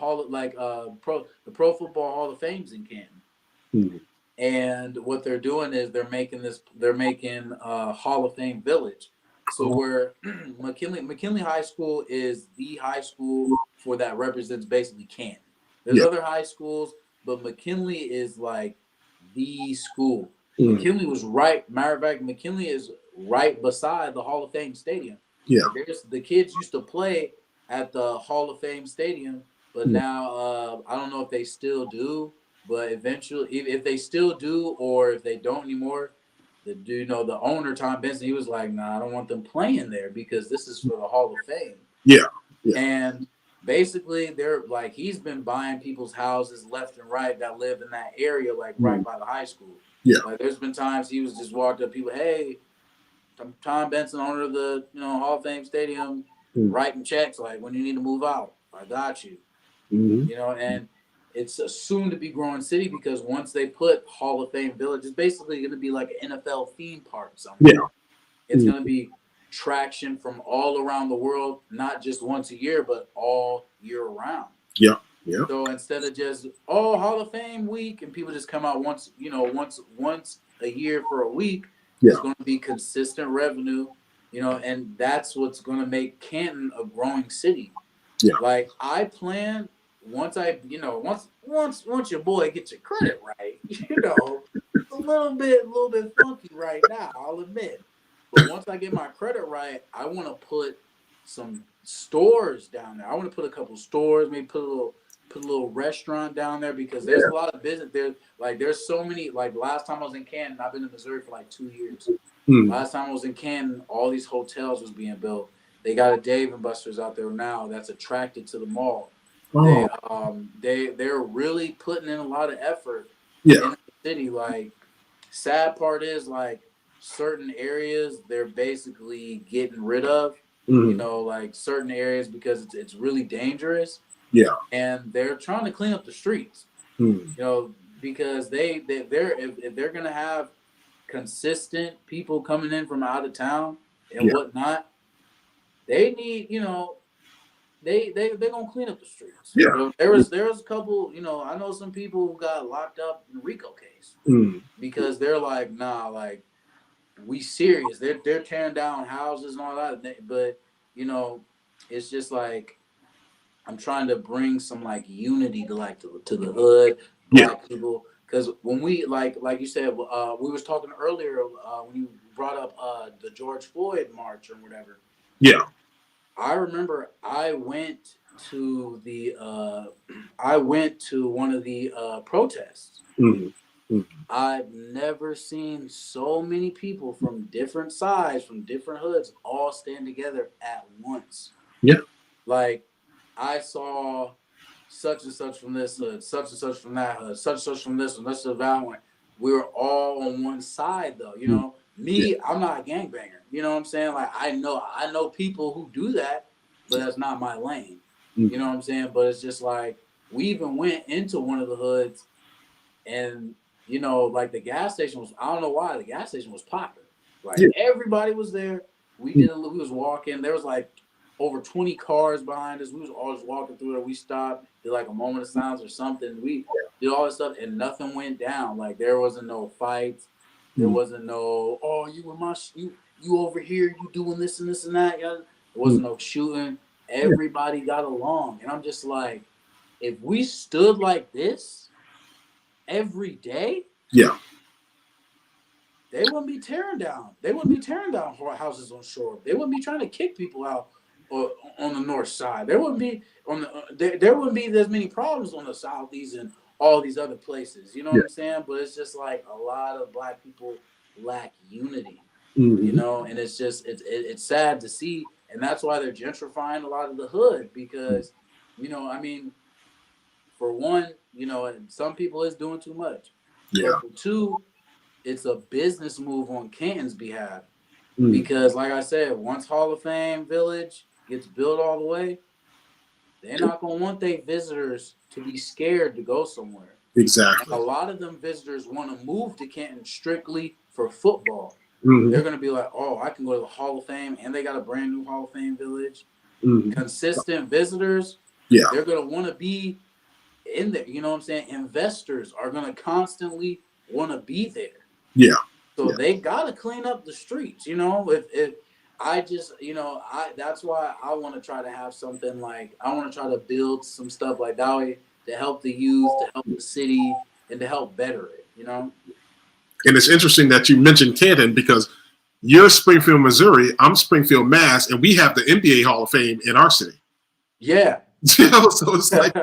Pro Football Hall of Fame's in Canton. And what they're doing is they're making Hall of Fame Village. So where McKinley High School is the high school that represents basically Canton. There's other high schools, but McKinley is like the school. McKinley was matter of fact, McKinley is right beside the Hall of Fame Stadium. The kids used to play at the Hall of Fame Stadium, but now I don't know if they still do. But eventually, if they still do, or if they don't anymore, the owner, Tom Benson, he was like, nah, I don't want them playing there because this is for the Hall of Fame. And basically, they're like, he's been buying people's houses left and right that live in that area, like right by the high school. Like there's been times he was just walked up, people, hey, I'm Tom Benson, owner of the Hall of Fame Stadium, writing checks like when you need to move out, I got you. And it's a soon to be growing city because once they put Hall of Fame Village, it's basically going to be like an NFL theme park somewhere. It's going to be traction from all around the world, not just once a year, but all year round. So instead of just Hall of Fame week and people just come out once a year for a week, it's going to be consistent revenue, and that's what's going to make Canton a growing city. Like I plan. Once your boy gets your credit right, it's a little bit funky right now, I'll admit. But once I get my credit right, I want to put some stores down there. I want to put a couple stores, maybe put a little restaurant down there because there's a lot of business there. Like there's so many. Like last time I was in Canton, I've been in Missouri for like 2 years. Last time I was in Canton, all these hotels was being built. They got a Dave and Buster's out there now that's attracted to the mall. They're really putting in a lot of effort in the city. Like, sad part is like certain areas they're basically getting rid of. Like certain areas because it's really dangerous. And they're trying to clean up the streets. Because if they're gonna have consistent people coming in from out of town and whatnot, they need they're gonna clean up the streets. There was a couple, I know some people who got locked up in the RICO case because they're like, nah, like we serious. They're tearing down houses and all that. But you know, it's just like I'm trying to bring some like unity to like to the hood, Yeah. black people. Because when we like you said, we was talking earlier when you brought up the George Floyd march or whatever. Yeah. I remember I went to one of the protests. Mm-hmm. Mm-hmm. I've never seen so many people from different sides, from different hoods, all stand together at once. Yeah. Like I saw such and such from this hood, such and such from that hood, such and such from this one, such and that one. We were all on one side though, you know. Me, Yeah. I'm not a gangbanger. You know what I'm saying? Like I know people who do that, but that's not my lane. Mm-hmm. You know what I'm saying? But it's just like we even went into one of the hoods and you know, like the gas station was, I don't know why the gas station was popping. Like Yeah. everybody was there. We was walking. There was like over 20 cars behind us. We was all just walking through there. We stopped, did like a moment of silence or something. We did all this stuff and nothing went down. Like there wasn't no fights. There wasn't no, oh, you were you over here, you doing this and this and that. There wasn't no shooting. Everybody got along. And I'm just like, if we stood like this every day, Yeah. they wouldn't be tearing down. They wouldn't be tearing down houses on shore. They wouldn't be trying to kick people out on the north side. There wouldn't be there wouldn't be as many problems on the southeast and all these other places. You know what I'm saying? But it's just like a lot of black people lack unity. Mm-hmm. You know, and it's just it's sad to see, and that's why they're gentrifying a lot of the hood because, you know, I mean, for one, you know, and some people is doing too much. Yeah. But for two, it's a business move on Canton's behalf. Mm-hmm. Because like I said, once Hall of Fame Village gets built all the way, they're not gonna want their visitors to be scared to go somewhere. Exactly. And a lot of them visitors want to move to Canton strictly for football. Mm-hmm. They're gonna be like, oh, I can go to the Hall of Fame and they got a brand new Hall of Fame Village. Mm-hmm. Consistent visitors, Yeah. they're gonna want to be in there. You know what I'm saying? Investors are gonna constantly want to be there. Yeah. So they gotta clean up the streets. You know, if I just, you know, that's why I want to try to have something like I want to try to build some stuff like that way to help the youth, to help the city, and to help better it. You know. And it's interesting that you mentioned Canton because you're Springfield, Missouri. I'm Springfield, Mass, and we have the NBA Hall of Fame in our city. Yeah. You know, so it's like,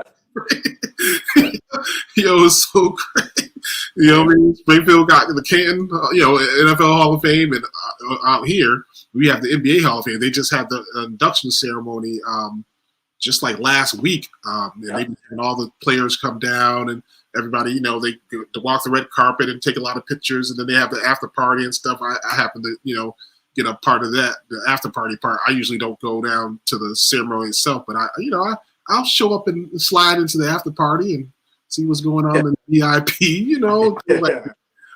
it's so great. You know, I mean, Springfield got the Canton, NFL Hall of Fame, and out here we have the NBA Hall of Fame. They just had the induction ceremony just like last week, and they having all the players come down and everybody, you know, they walk the red carpet and take a lot of pictures, and then they have the after party and stuff. I happen to, you know, get a part of that, the after party part. I usually don't go down to the ceremony itself, but I'll show up and slide into the after party and see what's going on in VIP, you know. Like,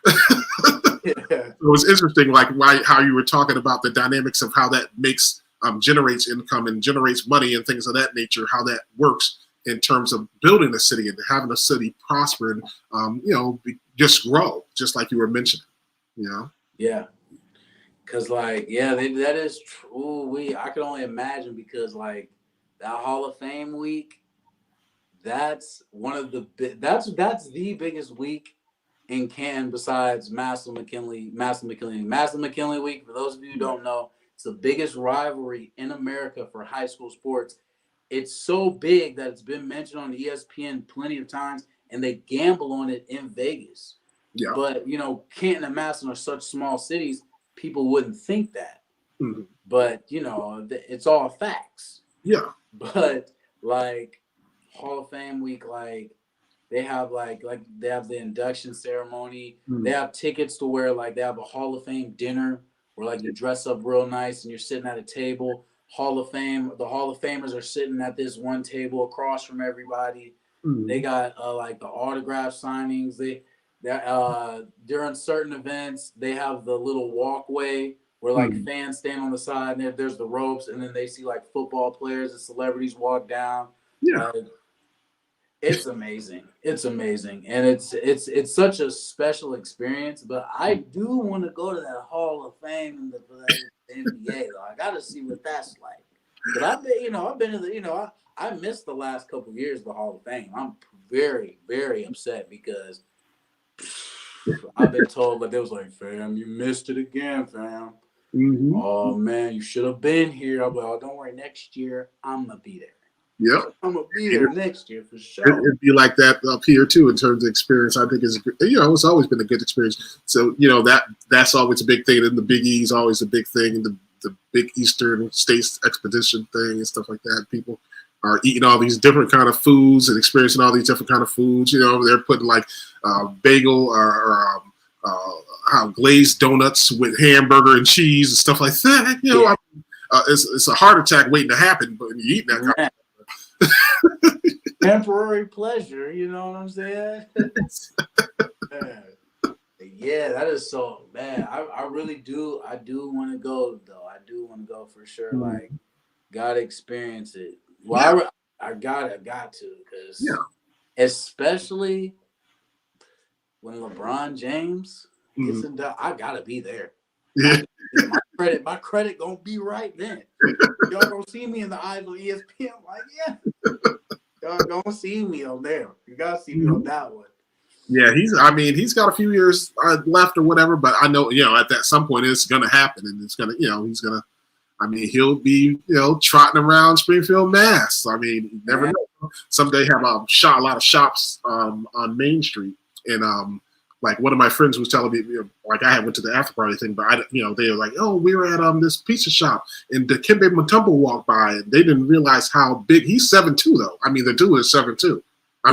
it was interesting, like how you were talking about the dynamics of how that makes generates income and generates money and things of that nature, how that works in terms of building a city and having a city prosper and just grow, just like you were mentioning, you know. Yeah. Cause like, that is true. I can only imagine because like that Hall of Fame week, that's one of the that's the biggest week in Canton besides Massillon McKinley week. For those of you who don't know, it's the biggest rivalry in America for high school sports. It's so big that it's been mentioned on ESPN plenty of times, and they gamble on it in Vegas. Yeah. But you know, Canton and Massillon are such small cities, people wouldn't think that. Mm-hmm. But you know, it's all facts. Yeah. But like Hall of Fame week, like they have like they have the induction ceremony. Mm-hmm. They have tickets to where like they have a Hall of Fame dinner where like you dress up real nice and you're sitting at a table. The Hall of Famers are sitting at this one table across from everybody. Mm-hmm. They got like the autograph signings. They during certain events they have the little walkway where like mm-hmm. fans stand on the side and there's the ropes, and then they see like football players and celebrities walk down. Yeah. It's amazing. It's amazing, and it's such a special experience. But I do want to go to that Hall of Fame in for the NBA. Though I got to see what that's like. But I've been to the, I missed the last couple of years of the Hall of Fame. I'm very, very upset because I've been told that they was like, fam, you missed it again, fam. Mm-hmm. Oh man, you should have been here. I'm like, oh, don't worry, next year I'm gonna be there. Yep. I'm gonna be there next year for sure. It'd be like that up here too in terms of experience. I think it's always been a good experience. So that's always a big thing. And the Big E's always a big thing, and the big Eastern States expedition thing and stuff like that. People are eating all these different kind of foods and experiencing all these different kind of foods. They're putting like bagel or glazed donuts with hamburger and cheese and stuff like that. Yeah. It's a heart attack waiting to happen, but when you eat that kind of temporary pleasure, you know what I'm saying? Yeah, that is so bad. I really do. I do want to go though. I do want to go for sure. Mhm. Like, gotta experience it. Well, I got to, because especially when LeBron James gets in, I gotta be there. Yeah. My credit gonna be right then. Y'all gonna see me in the eyes of ESPN. I'm like, yeah. Y'all gonna see me on there. You gotta see me on that one. Yeah, he's got a few years left or whatever, but I know, at some point it's gonna happen, and it's gonna, he'll be, trotting around Springfield, Mass. You never know. Someday have a lot of shops on Main Street, and like one of my friends was telling me, like I went to the after party thing, but they were like, oh, we were at this pizza shop, and Dikembe Mutombo walked by, and they didn't realize how big he's 7'2", though. The dude is 7'2".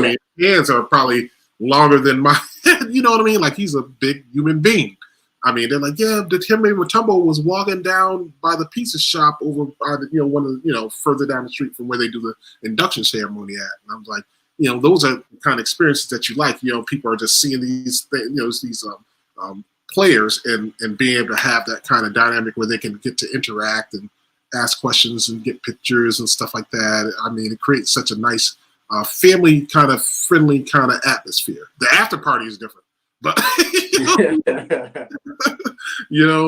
His hands are probably longer than my head. You know what I mean? Like he's a big human being. They're like, yeah, Dikembe Mutombo was walking down by the pizza shop over by the, one of the, further down the street from where they do the induction ceremony at. And I was like, those are the kind of experiences that you like. People are just seeing these things, these players and being able to have that kind of dynamic where they can get to interact and ask questions and get pictures and stuff like that. It creates such a nice family kind of friendly kind of atmosphere. The after party is different, but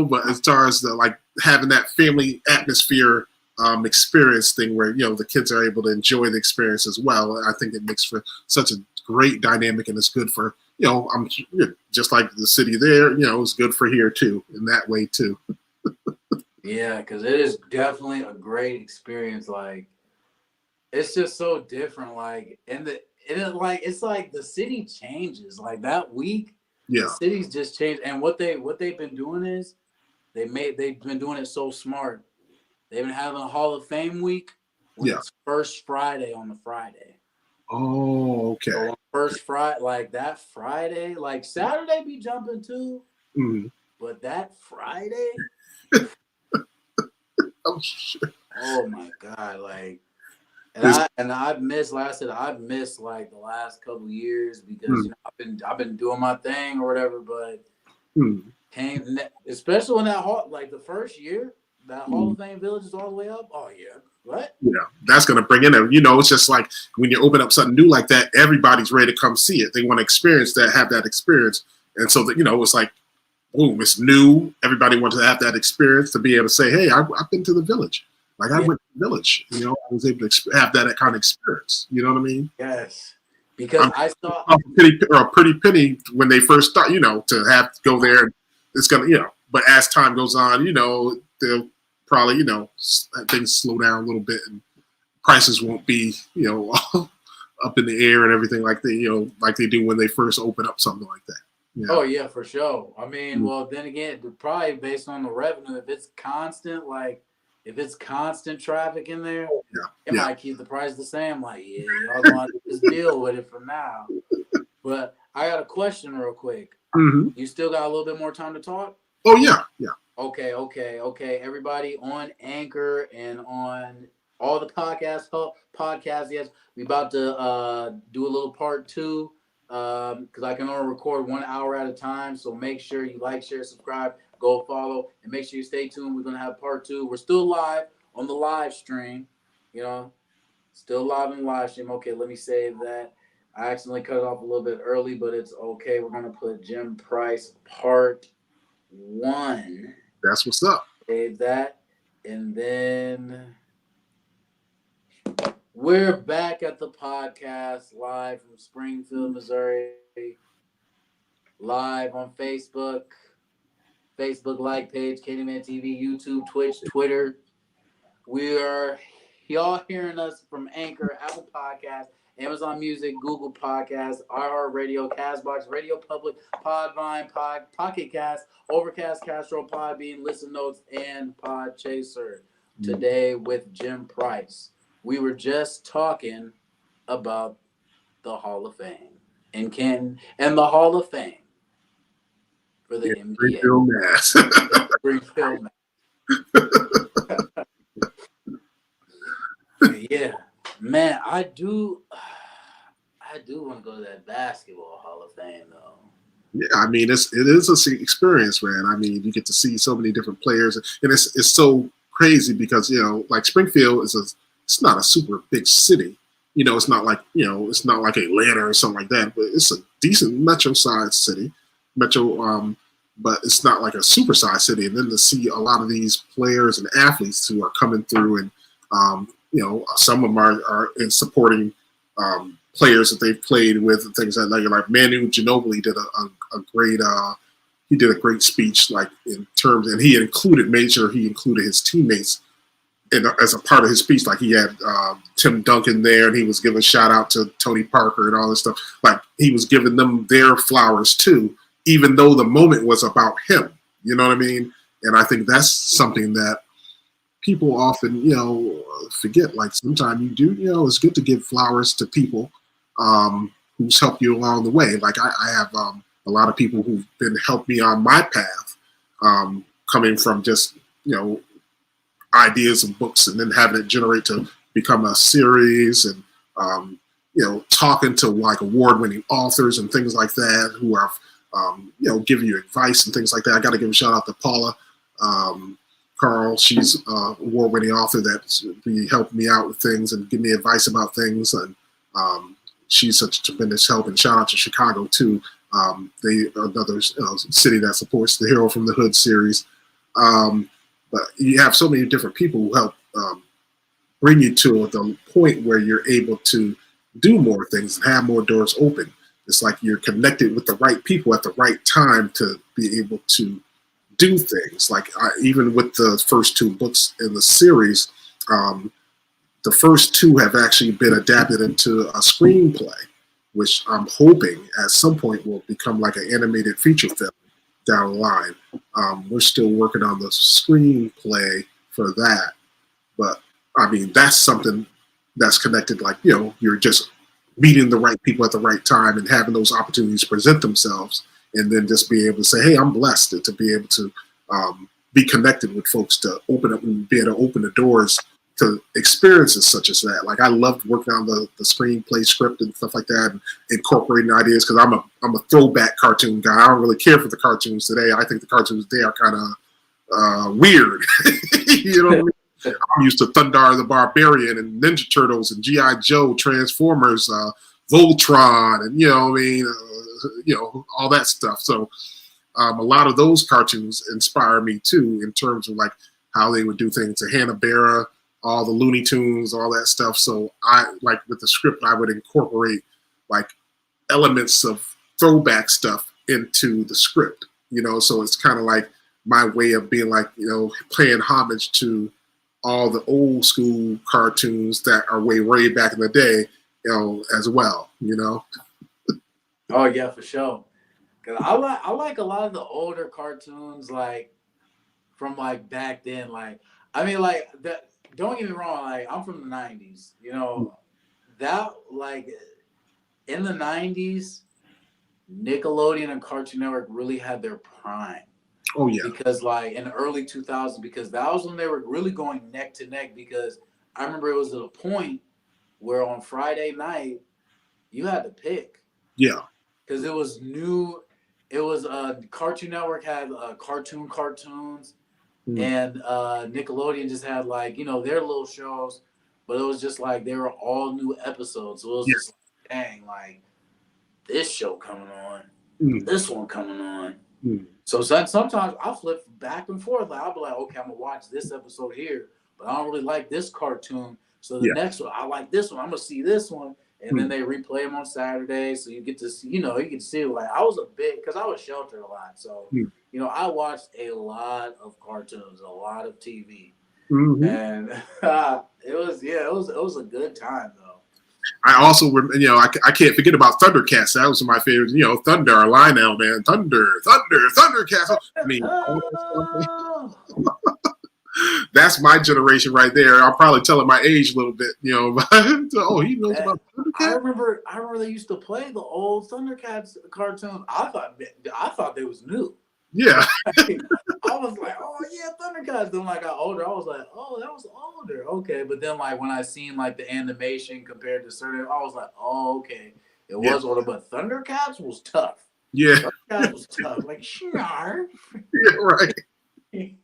but as far as like having that family atmosphere experience thing where the kids are able to enjoy the experience as well, I think it makes for such a great dynamic, and it's good for I'm just like the city there, it's good for here too in that way too. Yeah, because it is definitely a great experience. Like, it's just so different. Like, it's like the city changes. Like that week, the city's just changed. And what they've been doing is they've been doing it so smart. They've been having a Hall of Fame week. It's first Friday on the Friday. Oh, okay. So first Friday, like that Friday, like Saturday be jumping too. Mm-hmm. But that Friday, oh shit. Oh my God, like. I've missed, like I said, I've missed like the last couple years because I've been doing my thing or whatever, but especially when that like the first year, that Hall of Fame Village is all the way up. Oh yeah. What? That's gonna bring in it's just like when you open up something new like that, everybody's ready to come see it. They want to experience that, have that experience. And so that it's like, boom, it's new. Everybody wants to have that experience to be able to say, hey, I've been to the village. Like I went to the village, I was able to have that kind of experience. You know what I mean? Yes, because I saw Pretty Penny when they first start, to have to go there. It's gonna, but as time goes on, they'll probably, things slow down a little bit and prices won't be, up in the air and everything like like they do when they first open up something like that. Yeah. Oh yeah, for sure. Well, then again, probably based on the revenue, if it's constant, if it's constant traffic in there, it might keep the price the same. Like, yeah, y'all gonna have to just deal with it for now. But I got a question real quick. Mm-hmm. You still got a little bit more time to talk? Oh, yeah. Okay. Everybody on Anchor and on all the podcasts, yes, we about to do a little part 2 because I can only record 1 hour at a time. So make sure you like, share, subscribe. Go follow and make sure you stay tuned. We're gonna have part 2. We're still live on the live stream, still live on the live stream. Okay, let me save that. I accidentally cut it off a little bit early, but it's okay. We're gonna put Jim Price Part 1. That's what's up. Save that, and then we're back at the podcast live from Springfield, Missouri. Live on Facebook like page, Candyman TV, YouTube, Twitch, Twitter. We are y'all hearing us from Anchor, Apple Podcasts, Amazon Music, Google Podcasts, iHeartRadio, Castbox, Radio Public, Podvine, Pocket Cast, Overcast, Castro, Podbean, Listen Notes, and Podchaser. Today with Jim Price. We were just talking about the Hall of Fame and the Hall of Fame for the NBA. Springfield, Mass. Springfield, yeah, man, I do want to go to that basketball Hall of Fame though. Yeah, I mean, it is an experience, man. I mean, you get to see so many different players, and it's so crazy because like Springfield it's not a super big city. It's not like it's not like Atlanta or something like that, but it's a decent metro-sized city, but it's not like a super-sized city. And then to see a lot of these players and athletes who are coming through, and some of them are in supporting players that they've played with and things like Manu Ginobili did a great speech, like in terms, and made sure he included his teammates as a part of his speech. Like he had Tim Duncan there, and he was giving a shout out to Tony Parker and all this stuff. Like he was giving them their flowers too, even though the moment was about him. You know what I mean? And I think that's something that people often, forget. Like sometimes you do, it's good to give flowers to people who's helped you along the way. Like I have a lot of people who've been helped me on my path, coming from just, ideas and books, and then having it generate to become a series, and talking to like award-winning authors and things like that who are giving you advice and things like that. I got to give a shout out to Paula Carl. She's an award-winning author that's helped me out with things and give me advice about things, and she's such a tremendous help. And shout out to Chicago too. They are another city that supports the Hero from the Hood series. But you have so many different people who help bring you to the point where you're able to do more things and have more doors open. It's like you're connected with the right people at the right time to be able to do things. Like even with the first 2 books in the series, the first 2 have actually been adapted into a screenplay, which I'm hoping at some point will become like an animated feature film down the line. We're still working on the screenplay for that, but I mean that's something that's connected. Like you're just meeting the right people at the right time and having those opportunities present themselves, and then just be able to say, "Hey, I'm blessed to be able to be connected with folks to open up and be able to open the doors to experiences such as that." Like I loved working on the screenplay script and stuff like that, and incorporating ideas, because I'm a throwback cartoon guy. I don't really care for the cartoons today. I think the cartoons today are kind of weird. You know what I mean? I'm used to Thundar the Barbarian and Ninja Turtles and G.I. Joe, Transformers, Voltron, and all that stuff. So a lot of those cartoons inspire me too, in terms of like how they would do things. To Hanna-Barbera, all the Looney Tunes, all that stuff. So I like with the script, I would incorporate like elements of throwback stuff into the script, so it's kind of like my way of being like, paying homage to all the old school cartoons that are way back in the day, as well, Oh yeah, for sure. Cause I like a lot of the older cartoons, like from like back then. Like I mean, like that. Don't get me wrong. Like I'm from the '90s. That like in the '90s, Nickelodeon and Cartoon Network really had their prime. Oh yeah. Because like in the early 2000s, because that was when they were really going neck to neck. Because I remember it was at a point where on Friday night you had to pick. Yeah. Because it was new. It was Cartoon Network had cartoons, and Nickelodeon just had like their little shows, but it was just like they were all new episodes. So it was just dang, like this show coming on, Mm, this one coming on. mm. So sometimes I flip back and forth. Like I'll be like, okay, I'm gonna watch this episode here, but I don't really like this cartoon. So the Yeah. next one, I like this one. I'm gonna see this one, and then Mm. they replay them on Saturday. So you get to see, you know, you can see like I was a bit because I was sheltered a lot. So Mm. you know, I watched a lot of cartoons, a lot of TV, Hmm. and it was a good time though. I also, you know, I can't forget about Thundercats. That was my favorite. You know, Thunder, Lionel, man, Thundercats. I mean, all that stuff. That's my generation right there. I'm probably telling my age a little bit. You know, oh, he knows about I Thundercats. remember they used to play the old Thundercats cartoons. I thought they was new. Yeah, I was like, oh yeah, Thundercats. Then when I got older, I was like, oh, that was older. Okay. But then like when I seen like the animation compared to certain, I was like, oh, okay. It Yeah. was older, but Thundercats was tough. yeah, Thundercats was tough. Like, sure. yeah, right. He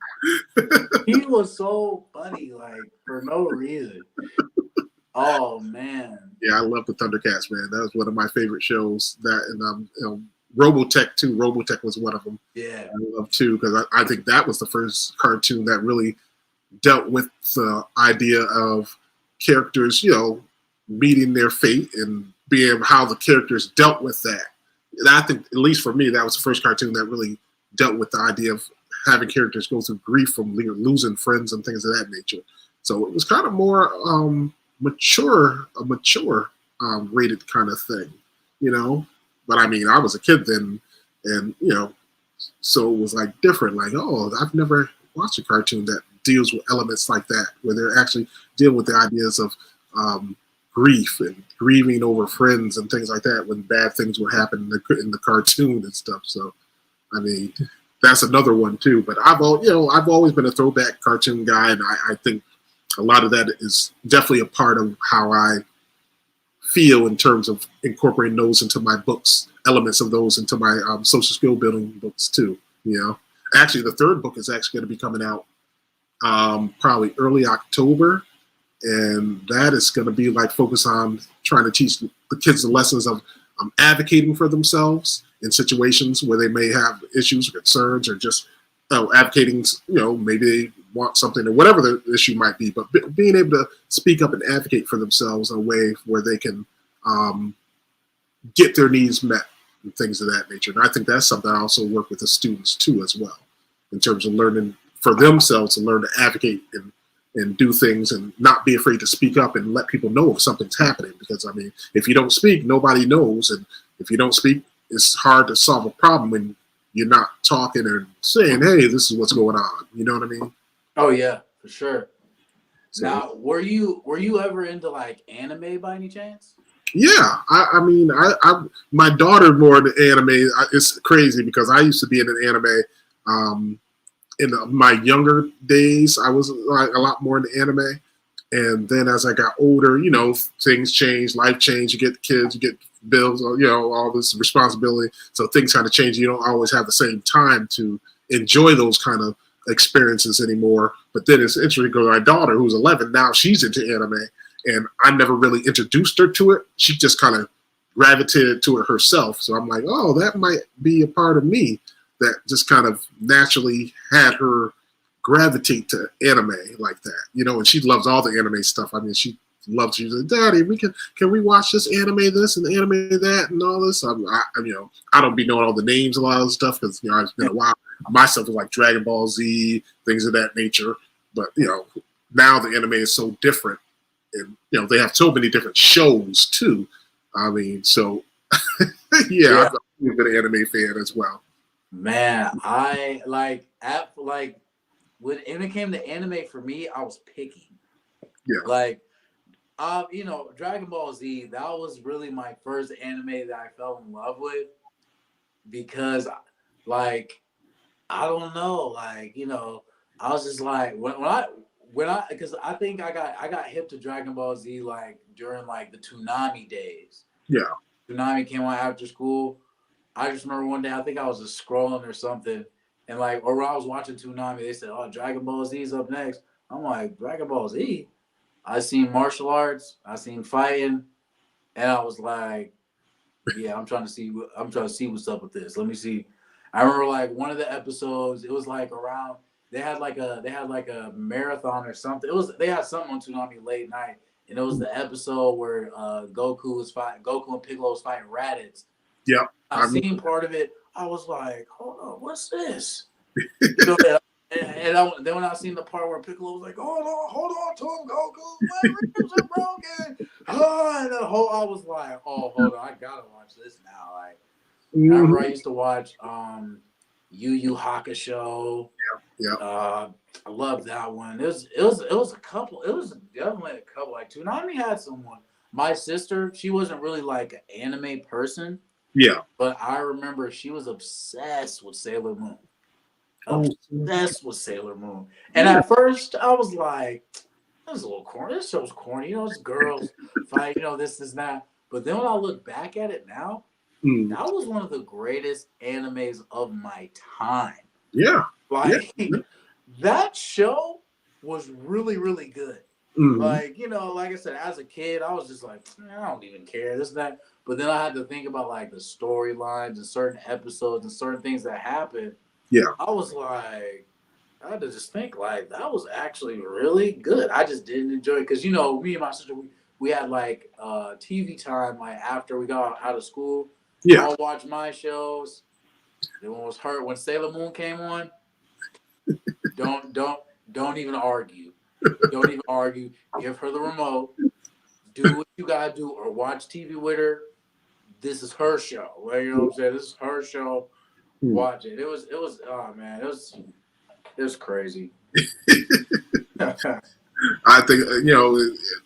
was so funny, like for no reason. Oh man. Yeah, I love the Thundercats, man. That was one of my favorite shows. That and you know, Robotech too. Robotech was one of them. Yeah. I love too because I think that was the first cartoon that really dealt with the idea of characters, you know, meeting their fate and being how the characters dealt with that. And I think, at least for me, that was the first cartoon that really dealt with the idea of having characters go through grief from losing friends and things of that nature. So it was kind of more mature rated kind of thing, you know. But I mean, I was a kid then, and you know, so it was like different. Like, oh, I've never watched a cartoon that deals with elements like that, where they're actually dealing with the ideas of grief and grieving over friends and things like that when bad things would happen in the cartoon and stuff. So, I mean, that's another one too. But I've always been a throwback cartoon guy, and I think a lot of that is definitely a part of how I feel in terms of incorporating those into my books, elements of those into my social skill building books too. You know, actually, the third book is actually going to be coming out probably early October, and that is going to be like focus on trying to teach the kids the lessons of advocating for themselves in situations where they may have issues or concerns, or just advocating. You know, maybe they want something or whatever the issue might be, but being able to speak up and advocate for themselves in a way where they can get their needs met and things of that nature. And I think that's something I also work with the students too as well, in terms of learning for themselves to learn to advocate and do things and not be afraid to speak up and let people know if something's happening. Because I mean, if you don't speak, nobody knows. And if you don't speak, it's hard to solve a problem when you're not talking and saying, hey, this is what's going on. You know what I mean? Oh yeah, for sure. So, Now, were you ever into like anime by any chance? yeah, I mean, my daughter more than anime. It's crazy because I used to be in an anime. In my younger days, I was like a lot more into anime. And then as I got older, you know, things change, life change. You get kids, you get bills, you know, all this responsibility. So things kind of change. You don't always have the same time to enjoy those kind of experiences anymore. But then it's interesting because my daughter, who's 11 now, she's into anime, and I never really introduced her to it. She just kind of gravitated to it herself. So I'm like, oh, that might be a part of me that just kind of naturally had her gravitate to anime like that, you know. And she loves all the anime stuff. I mean, she's like, Daddy, can we watch this anime, this and anime that and all this? You know, I don't be knowing all the names of a lot of stuff because, you know, it's been a while. Myself is like Dragon Ball Z, things of that nature. But, you know, now the anime is so different, and, you know, they have so many different shows too. I mean, so yeah. I'm a good anime fan as well. Man, I like when it came to anime for me, I was picky. Yeah. Like, you know, Dragon Ball Z, that was really my first anime that I fell in love with because, like, I don't know, like, you know, I was just like because I think I got hip to Dragon Ball Z like during like the Toonami days. Yeah. Toonami came on after school. I just remember one day, I think I was just scrolling or something, and like, or when I was watching Toonami, they said, "Oh, Dragon Ball Z is up next." I'm like, Dragon Ball Z? I seen martial arts, I seen fighting, And I was like, yeah, I'm trying to see what's up with this. Let me see. I remember like one of the episodes, it was like around they had like a marathon or something. They had something on Toonami late night, and it was the episode where Goku and Piccolo was fighting Raditz. Yeah, I I seen remember. part of it. I was like, hold on, what's this? You know, then when I seen the part where Piccolo was like, hold on to him, Goku, my ribs are broken. Oh, and the whole I was like, oh, hold on, I gotta watch this now. Like, I remember I Mhm. used to watch Yu Yu Hakusho. Yeah, Uh, I love that one. It was a couple. It was definitely a couple. Like Toonami had someone. My sister, she wasn't really like an anime person, yeah. but I remember she was obsessed with Sailor Moon. Oh, Obsessed with Sailor Moon. And yeah. at first, I was like, "This is a little corny. This show's corny. You know, it's girls fight. You know, this is that." But then when I look back at it now, Mm, that was one of the greatest animes of my time. yeah, yeah. Like that show was really, really good. Mm, Like, like I said, as a kid, I was just like, I don't even care, this and that. But then I had to think about like the storylines and certain episodes and certain things that happened. yeah, I was like, I had to just think like that was actually really good. I just didn't enjoy it because me and my sister we had like TV time like after we got out of school. yeah. I'll watch my shows. Then when Sailor Moon came on, don't don't don't even argue. Don't even argue. Give her the remote. Do what you gotta do, or watch TV with her. This is her show. Well, you know what I'm saying? This is her show. Mm. Watch it. It was. Oh man, it was crazy. I think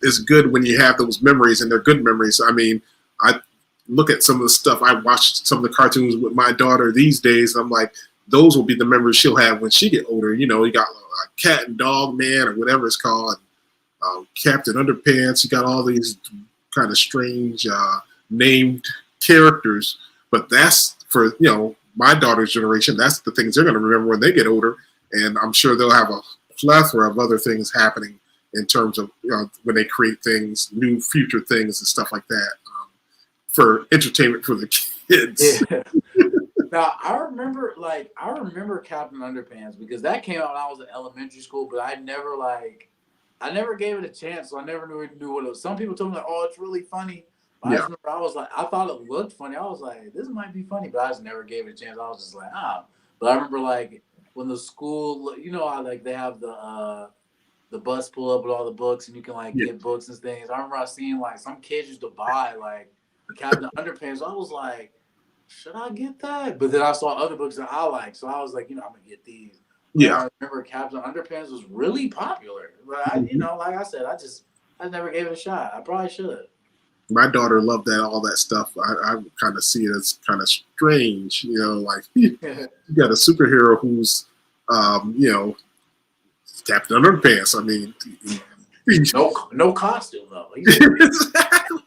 it's good when you have those memories, and they're good memories. I mean, I look at some of the stuff I watched, some of the cartoons with my daughter these days. And I'm like, those will be the memories she'll have when she get older. You got Cat and Dog Man or whatever it's called, Captain Underpants. You got all these kind of strange named characters, but that's for my daughter's generation. That's the things they're going to remember when they get older, and I'm sure they'll have a plethora of other things happening in terms of when they create things, new future things and stuff like that for entertainment for the kids. Yeah. Now I remember Captain Underpants because that came out when I was in elementary school, but I never gave it a chance, so I never knew what it was. Some people told me like, "Oh, it's really funny." But I Yeah, just remember I was like, I thought it looked funny. I was like, "This might be funny," but I just never gave it a chance. I was just like, "Ah." But I remember like when the school, how like they have the bus pull up with all the books and you can like yeah, get books and things. I remember I seen like some kids used to buy like the Captain Underpants. I was like, should I get that? But then I saw other books that I like, so I was like, I'm gonna get these. But yeah. I remember Captain Underpants was really popular. But Mhm. like I said, I never gave it a shot. I probably should. My daughter loved all that stuff. I kind of see it as kind of strange, like you got a superhero who's, Captain Underpants. I mean, No costume though. exactly.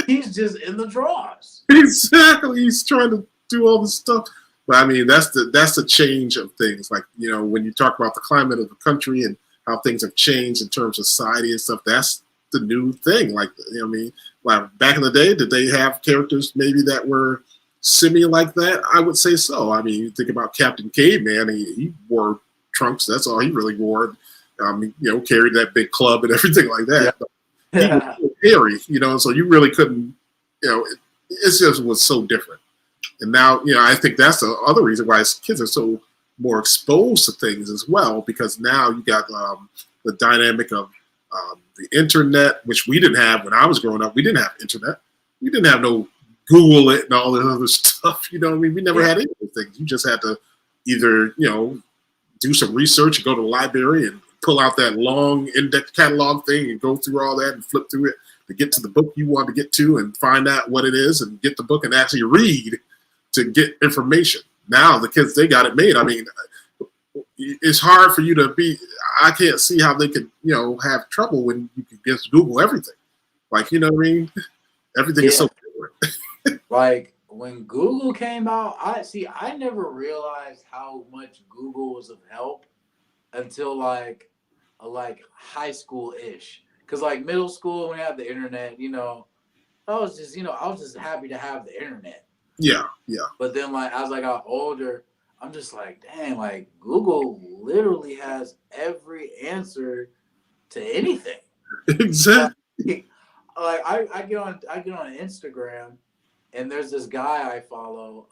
He's just in the drawers. Exactly. He's trying to do all this stuff. But I mean, that's the change of things. Like, when you talk about the climate of the country and how things have changed in terms of society and stuff, that's the new thing. Like, I mean, like back in the day, did they have characters maybe that were semi like that? I would say so. I mean, you think about Captain Caveman, he wore trunks. That's all he really wore. Carried that big club and everything like Yeah. that. But he was so hairy, so you really couldn't, it just was so different. And now, I think that's the other reason why kids are so more exposed to things as well, because now you got the dynamic of the internet, which we didn't have when I was growing up. We didn't have internet. We didn't have no Google it and all this other stuff. You know what I mean? We never Yeah. had any of those things. You just had to either, do some research and go to the library and pull out that long index catalog thing and go through all that and flip through it to get to the book you want to get to and find out what it is and get the book and actually read to get information. Now the kids, they got it made. I mean, it's hard for you to be. I can't see how they could, have trouble when you can just Google everything. Like, you know what I mean? Everything is Yeah. so different. Like when Google came out, I never realized how much Google was of help until like high school ish. Cause like middle school when you have the internet, was just, I was just happy to have the internet. Yeah. But then, like, as I got older, I'm just like, dang, like Google literally has every answer to anything. Exactly. Like I get on Instagram, and there's this guy I follow,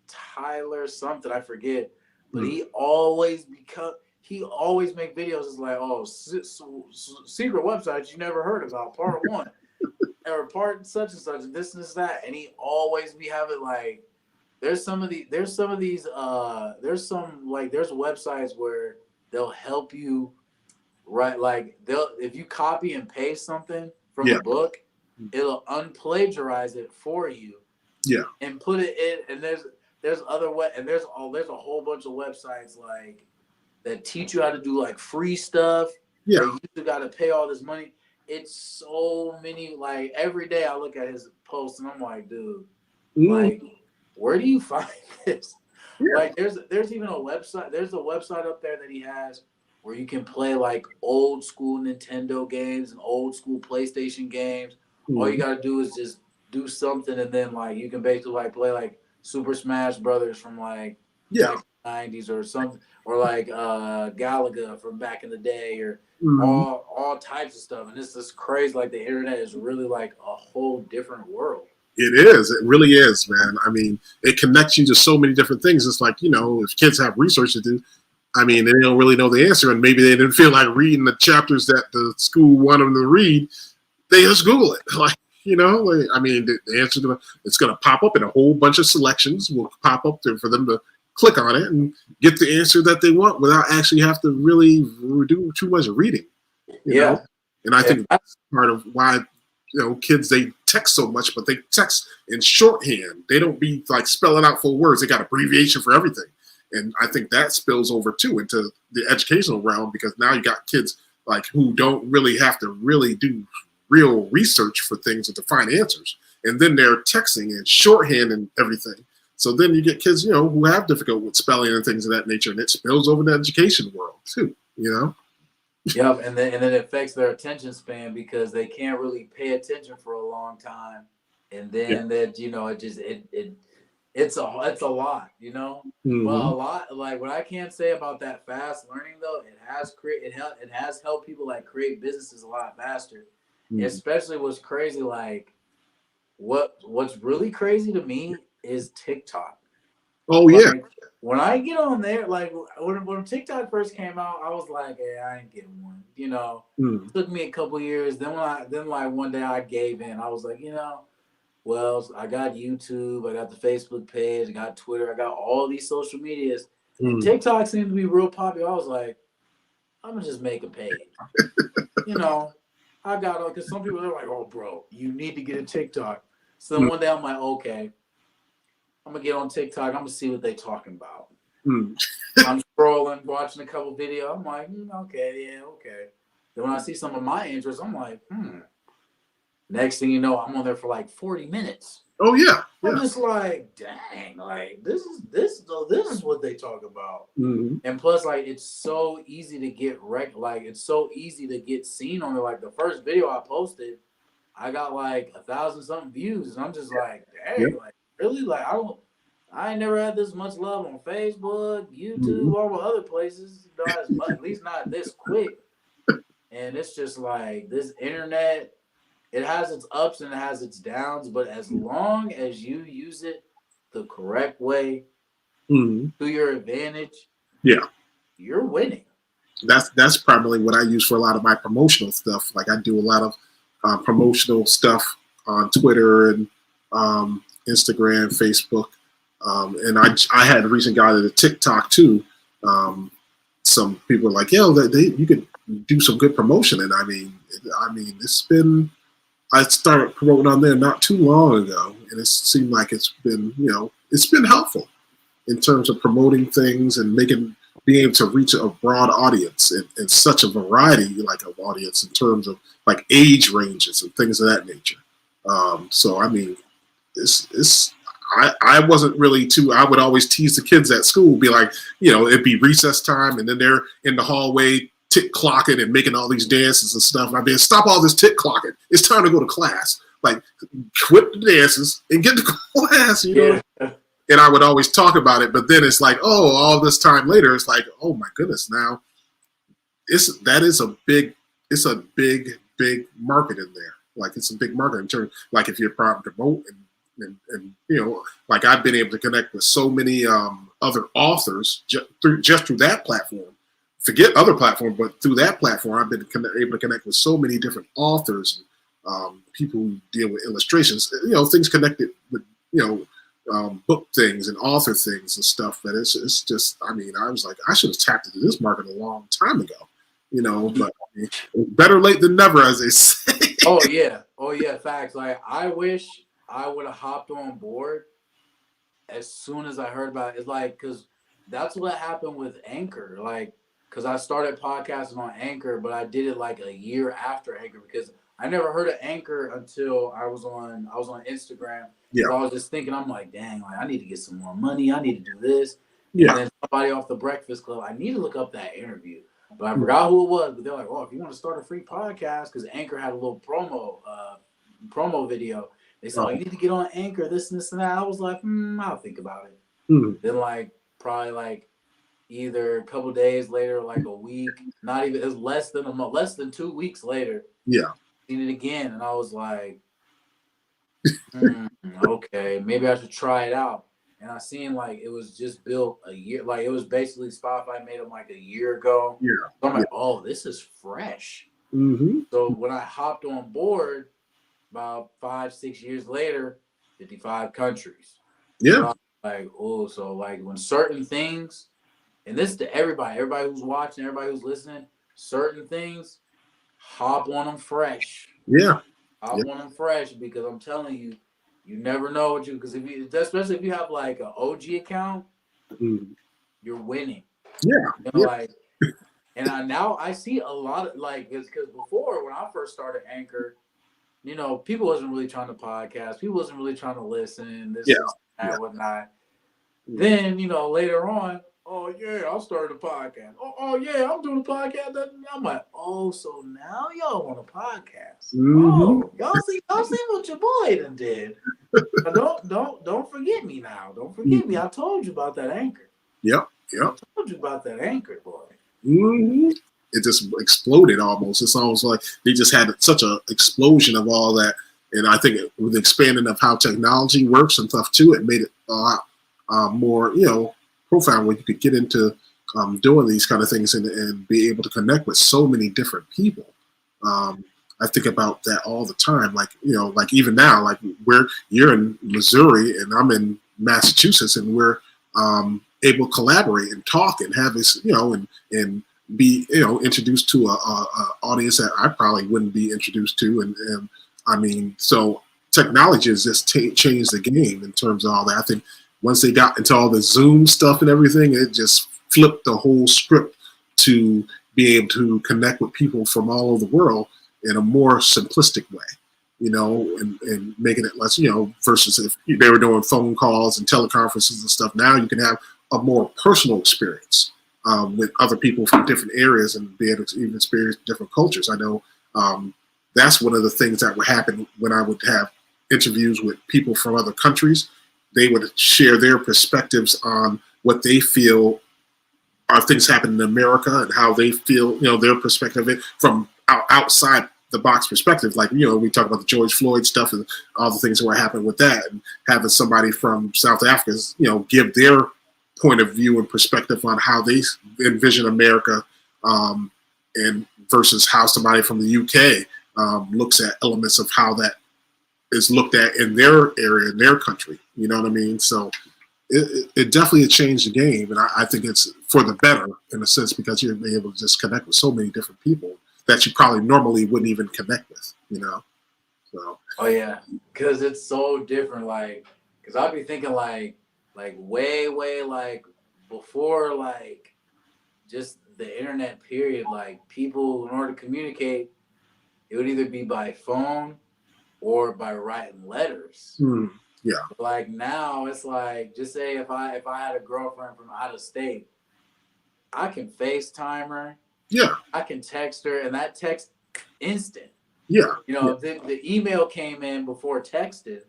Tyler something, I forget, but he always make videos. It's like, oh, secret websites you never heard about, part 1, or part such and such, this and that, and he always be having like, there's some websites where they'll help you, right? Like if you copy and paste something from a book, it'll unplagiarize it for you. Yeah. And put it in, and there's there's a whole bunch of websites like that teach you how to do like free stuff. Yeah. You still got to pay all this money. It's so many. Like every day I look at his posts and I'm like, dude, like, where do you find this? Yeah. Like there's even a website. There's a website up there that he has where you can play like old school Nintendo games and old school PlayStation games. All you gotta do is just do something, and then like you can basically like play like Super Smash Brothers from like the 90s or something, or like Galaga from back in the day, or all types of stuff. And it's just crazy. Like the internet is really like a whole different world. It is. It really is, man. I mean, it connects you to so many different things. It's like, if kids have research to do, I mean, they don't really know the answer, and maybe they didn't feel like reading the chapters that the school wanted them to read. They just Google it. Like, I mean, the answer to it's going to pop up in a whole bunch of selections. Will pop up there for them to click on it and get the answer that they want without actually have to really do too much reading. You know? And I think that's part of why, kids, they text so much, but they text in shorthand. They don't be like spelling out full words. They got abbreviation for everything. And I think that spills over too into the educational realm, because now you got kids like who don't really have to really do real research for things and to find answers. And then they're texting in shorthand and everything. So then you get kids, who have difficulty with spelling and things of that nature, and it spills over the education world too, Yep, and then it affects their attention span because they can't really pay attention for a long time, and then it's a lot, Well, a lot, like what I can't say about that fast learning though, it has helped people like create businesses a lot faster. Especially what's crazy, like what's really crazy to me is TikTok. Oh yeah. Like, when I get on there, like when TikTok first came out, I was like, hey, I ain't getting one. It took me a couple years. Then one day I gave in. I was like, well, I got YouTube, I got the Facebook page, I got Twitter, I got all these social medias. And TikTok seemed to be real popular. I was like, I'm gonna just make a page. I got it, because some people are like, oh, bro, you need to get a TikTok. So then one day I'm like, okay, I'm going to get on TikTok. I'm going to see what they talking about. I'm scrolling, watching a couple videos. I'm like, okay. Then when I see some of my interests, I'm like, Next thing you know, I'm on there for like 40 minutes. Oh, yeah. I'm just like, dang, like this is what they talk about. And plus, like, it's so easy to get it's so easy to get seen on there. Like the first video I posted, I got like 1,000 something views, and I'm just like, dang, like really, like I ain't never had this much love on Facebook, YouTube, all the other places, not as much, at least not this quick. And it's just like this internet. It has its ups and it has its downs, but as long as you use it the correct way, to your advantage, you're winning. That's primarily what I use for a lot of my promotional stuff. Like I do a lot of promotional stuff on Twitter and Instagram, Facebook, and I had recently got into TikTok too. Some people are like, you could do some good promotion, and I mean, it's been. I started promoting on there not too long ago, and it seemed like it's been helpful in terms of promoting things and being able to reach a broad audience and such a variety of audience in terms of like age ranges and things of that nature. So I mean, I wasn't really I would always tease the kids at school, be like, it'd be recess time, and then they're in the hallway tick clocking and making all these dances and stuff. And I'd be, stop all this tick clocking. It's time to go to class. Like, quit the dances and get to class, you know? Yeah. And I would always talk about it, but then it's like, oh, all this time later, it's like, oh my goodness, now it's a big market in there. Like, it's a big market in terms, like, if you're proud to promote and you know, like, I've been able to connect with so many other authors just through that platform. Forget other platforms, but through that platform, I've been able to connect with so many different authors, people who deal with illustrations, you know, things connected with, you know, book things and author things and stuff. That it's just, I mean, I was like, I should have tapped into this market a long time ago, you know. But I mean, better late than never, as they say. Oh yeah, facts. Like, I wish I would have hopped on board as soon as I heard about it. It's like, because that's what happened with Anchor. Like, because I started podcasting on Anchor, but I did it like a year after Anchor, because I never heard of Anchor until I was on Instagram. Yeah. So I was just thinking, I'm like, dang, like, I need to get some more money. I need to do this. Yeah. And then somebody off the Breakfast Club, I need to look up that interview. But I forgot who it was. But they're like, oh, if you want to start a free podcast, because Anchor had a little promo video. They said, oh, you need to get on Anchor, this and this and that. I was like, I'll think about it. Then, like, probably like either a couple days later, like a week, not even, it was less than a month, less than 2 weeks later. Yeah. Seen it again, and I was like, okay, maybe I should try it out. And I seen, like, it was just built a year, like, it was basically Spotify made them like a year ago. Yeah. So I'm like, oh, this is fresh. Mm-hmm. So when I hopped on board about 5-6 years later, 55 countries. Yeah. So like, oh, so like when certain things, and this is to everybody who's watching, everybody who's listening, certain things, hop on them fresh. Yeah. Hop on them fresh, because I'm telling you, you never know what you, because if you, especially if you have like an OG account, you're winning. Yeah. You know, like, and now I see a lot of, like, because before, when I first started Anchor, you know, people wasn't really trying to podcast. People wasn't really trying to listen. This, that, whatnot. Then, you know, later on, oh yeah, I'll start a podcast. Oh yeah, I'm doing a podcast. I'm like, oh, so now y'all want a podcast? Oh, y'all see what your boy done did. Don't forget me now. Don't forget me. I told you about that Anchor. Yep. I told you about that Anchor, boy. It just exploded almost. It's almost like they just had such an explosion of all that. And I think with the expanding of how technology works and stuff too, it made it a lot more, you know, profound, where you could get into doing these kind of things and be able to connect with so many different people. I think about that all the time. Like, you know, like even now, like you're in Missouri and I'm in Massachusetts, and we're able to collaborate and talk and have this, you know, and be, you know, introduced to a audience that I probably wouldn't be introduced to. And I mean, so technology has just changed the game in terms of all that. I think once they got into all the Zoom stuff and everything, it just flipped the whole script to be able to connect with people from all over the world in a more simplistic way, you know, and making it less, you know, versus if they were doing phone calls and teleconferences and stuff. Now you can have a more personal experience with other people from different areas and be able to even experience different cultures. I know that's one of the things that would happen when I would have interviews with people from other countries. They would share their perspectives on what they feel are things happening in America and how they feel, you know, their perspective of it from outside the box perspective. Like, you know, we talk about the George Floyd stuff and all the things that were happening with that, and having somebody from South Africa, you know, give their point of view and perspective on how they envision America, and versus how somebody from the UK looks at elements of how that is looked at in their area, in their country. You know what I mean? So it definitely changed the game, and I think it's for the better in a sense, because you're able to just connect with so many different people that you probably normally wouldn't even connect with, you know? So. Oh yeah, because it's so different. Like, because I'd be thinking like way like before, like just the internet period, like people, in order to communicate, it would either be by phone or by writing letters. Yeah. But like now it's like, just say if I had a girlfriend from out of state, I can FaceTime her. Yeah. I can text her, and that text instant. Yeah. You know, the email came in before texting,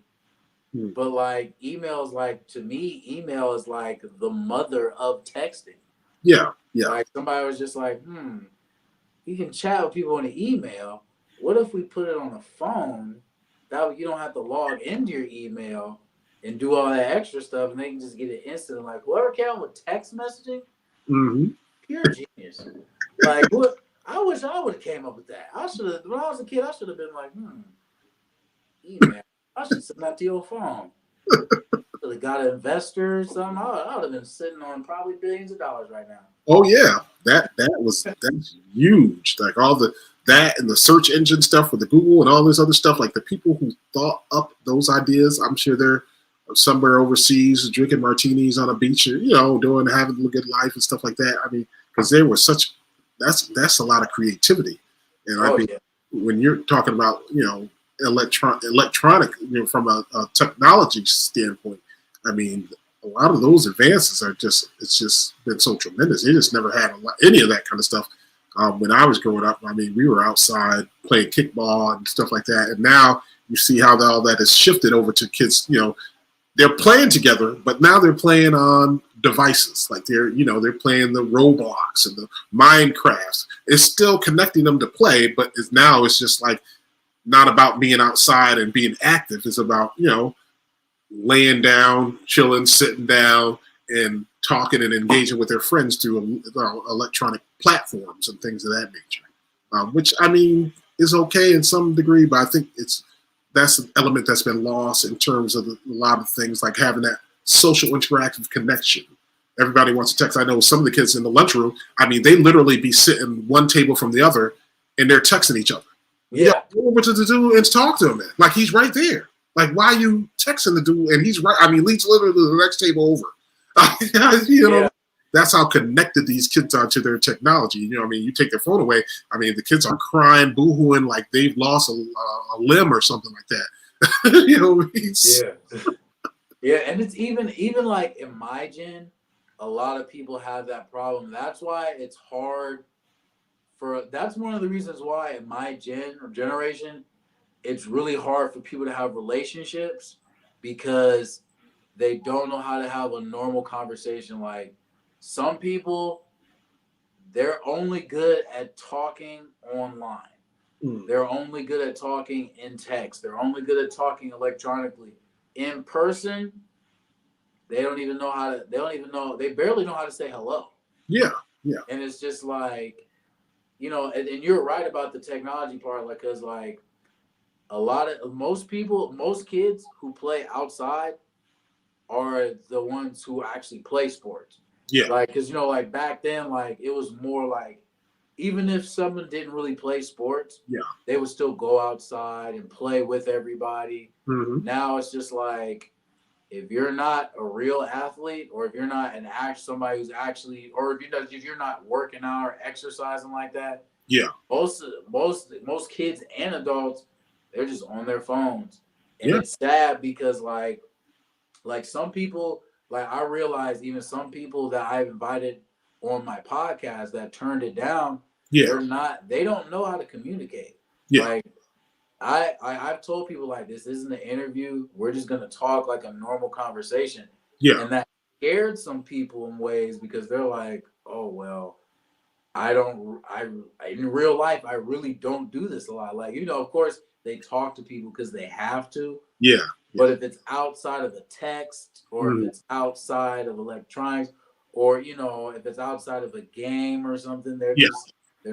but like emails, like to me, email is like the mother of texting. Yeah. Yeah. Like somebody was just like, you can chat with people in the email. What if we put it on the phone? That way you don't have to log into your email and do all that extra stuff, and they can just get it instant. Like whoever came up with text messaging, pure genius. Like what? I wish I would have came up with that. I should have, when I was a kid, I should have been like, email. I should send that to your phone. Should have got an investor or something. I would have been sitting on probably billions of dollars right now. Oh yeah, that's huge. Like all that and the search engine stuff with the Google and all this other stuff. Like the people who thought up those ideas, I'm sure they're somewhere overseas drinking martinis on a beach, or having a good life and stuff like that. I mean, because they were that's a lot of creativity. And I think when you're talking about electronic, from a technology standpoint, I mean, a lot of those advances it's just been so tremendous. They just never had any of that kind of stuff. When I was growing up, I mean, we were outside playing kickball and stuff like that. And now you see how all that has shifted over to kids. They're playing together, but now they're playing on devices. Like they're playing the Roblox and the Minecrafts. It's still connecting them to play, but it's just like not about being outside and being active. It's about, laying down, chilling, sitting down, and talking and engaging with their friends through electronic platforms and things of that nature. Which, I mean, is okay in some degree, but I think that's an element that's been lost in terms of a lot of things, like having that social interactive connection. Everybody wants to text. I know some of the kids in the lunchroom, I mean, they literally be sitting one table from the other, and they're texting each other. Yeah. Go over to the dude and talk to him, man. Like, he's right there. Like, why are you texting the dude? And he's right. I mean, he's literally the next table over. That's how connected these kids are to their technology. I mean, you take their phone away. I mean, the kids are crying, boo-hooing like they've lost a limb or something like that. Yeah, and it's even like in my gen, a lot of people have that problem. That's why it's hard that's one of the reasons why in my generation, it's really hard for people to have relationships, because they don't know how to have a normal conversation. Like some people, they're only good at talking online. They're only good at talking in text. They're only good at talking electronically. In person, they barely know how to say hello. Yeah. And it's just like, and you're right about the technology part, like, because like most kids who play outside are the ones who actually play sports. Yeah. Like, because like back then, like it was more like, even if someone didn't really play sports, they would still go outside and play with everybody. Now it's just like, if you're not a real athlete, or if you're not somebody who's actually, or if you're not working out or exercising like that, most kids and adults, they're just on their phones. And it's sad, because like some people, like I realized even some people that I've invited on my podcast that turned it down, they don't know how to communicate. Like I've told people, like, this isn't an interview. We're just going to talk like a normal conversation. And that scared some people in ways, because they're like, oh, well, in real life, I really don't do this a lot. Like, of course they talk to people because they have to. But if it's outside of the text, or if it's outside of electronics, or, if it's outside of a game or something, they're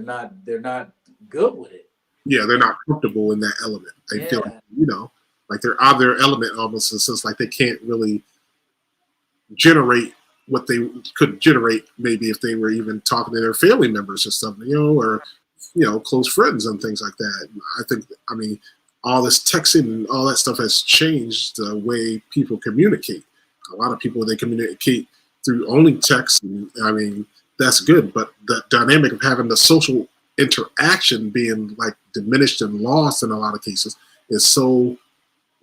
not good with it. Yeah, they're not comfortable in that element. They feel like, like they're out of their element almost, in a sense, like they can't really generate what they could generate maybe if they were even talking to their family members or something, or close friends and things like that. I think, I mean, all this texting and all that stuff has changed the way people communicate. A lot of people, they communicate through only text, and I mean, that's good, but the dynamic of having the social interaction being like diminished and lost in a lot of cases is so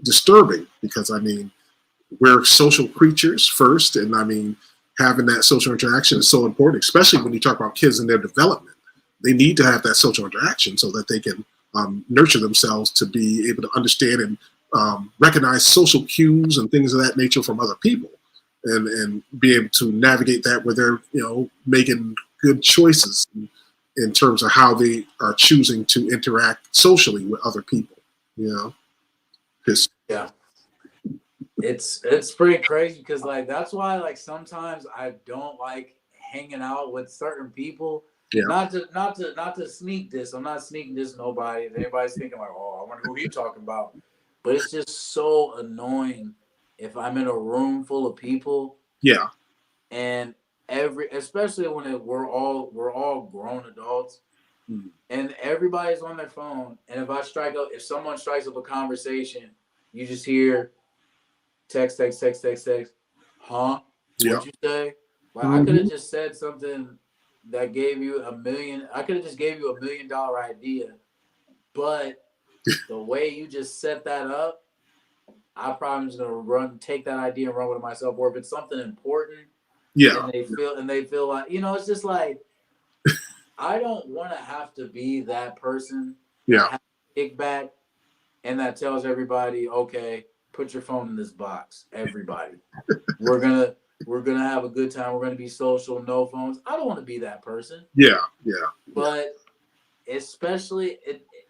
disturbing, because I mean, we're social creatures first, and I mean, having that social interaction is so important, especially when you talk about kids and their development. they need to have that social interaction so that they can nurture themselves to be able to understand and recognize social cues and things of that nature from other people, and be able to navigate that where they're making good choices in terms of how they are choosing to interact socially with other people. Yeah, it's pretty crazy because like that's why like sometimes I don't like hanging out with certain people. Yeah. Not to sneak this. I'm not sneaking this nobody. If anybody's thinking like, oh, I wonder who you talking about. But it's just so annoying if I'm in a room full of people. Yeah. And especially when we're all grown adults, and everybody's on their phone. And if someone strikes up a conversation, you just hear text, huh? Yeah. What'd you say? Like I Mhm. could have just said something that gave you $1 million. I could have just gave you $1 million idea, but the way you just set that up, I probably just gonna take that idea and run with it myself. Or if it's something important, Yeah. and they feel like it's just like I don't want to have to be that person Yeah. that has a kickback and that tells everybody, okay, put your phone in this box. Everybody, we're gonna have a good time. We're gonna be social, no phones. I don't want to be that person. Yeah. Yeah. But especially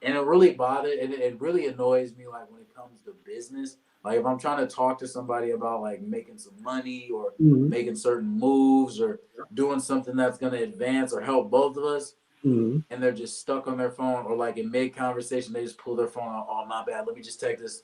and it really it really annoys me like when it comes to business. Like if I'm trying to talk to somebody about like making some money or Mhm. making certain moves or doing something that's gonna advance or help both of us, Mhm. and they're just stuck on their phone or like in mid conversation they just pull their phone out. Oh my bad, let me just take this.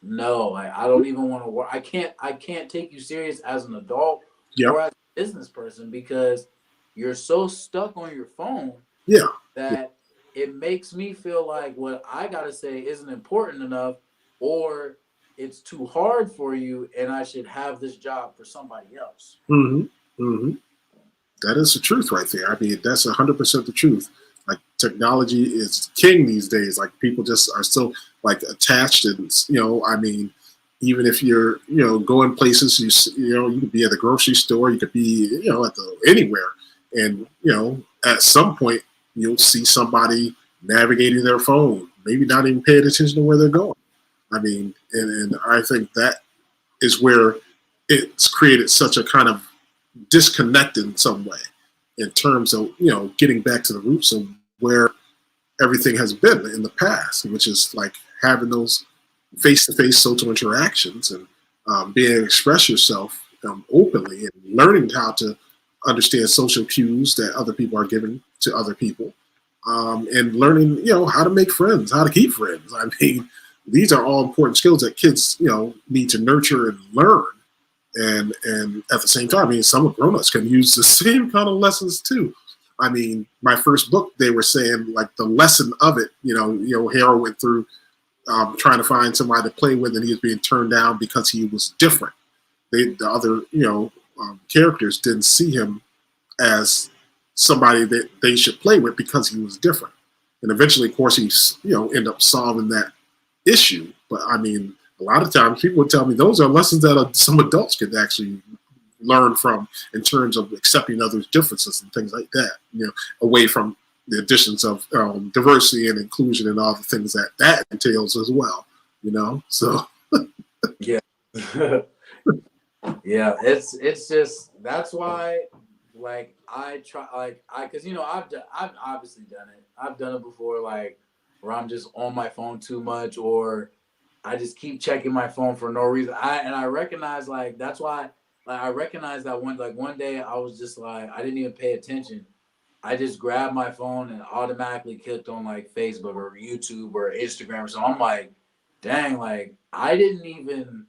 No, I don't even want to work. I can't take you serious as an adult Yep. or as a business person because you're so stuck on your phone Yeah. that it makes me feel like what I gotta say isn't important enough, or it's too hard for you, and I should have this job for somebody else. Mhm. Mhm. That is the truth right there. I mean, that's 100% the truth. Like technology is king these days. Like people just are so like attached, and I mean, even if you're going places, you could be at the grocery store, you could be at anywhere, and at some point you'll see somebody navigating their phone, maybe not even paying attention to where they're going. I mean, and I think that is where it's created such a kind of disconnect in some way in terms of getting back to the roots of where everything has been in the past, which is like having those face-to-face social interactions and being able to express yourself openly and learning how to understand social cues that other people are giving to other people, and learning how to make friends, how to keep friends. I mean, these are all important skills that kids need to nurture and learn, and at the same time, I mean, some grown-ups can use the same kind of lessons too. I mean, my first book, they were saying like the lesson of it. Harold went through trying to find somebody to play with, and he was being turned down because he was different. The other characters didn't see him as somebody that they should play with because he was different. And eventually, of course, he ended up solving that issue. But I mean, a lot of times people would tell me those are lessons that some adults could actually learn from in terms of accepting others' differences and things like that. Away from the additions of diversity and inclusion and all the things that entails as well. So Yeah. Yeah, it's just that's why like I try like I because I've obviously done it. I've done it before like where I'm just on my phone too much or I just keep checking my phone for no reason. I recognize like that's why like I recognize that one day I was just like I didn't even pay attention. I just grabbed my phone and automatically clicked on like Facebook or YouTube or Instagram. So I'm like, dang, like I didn't even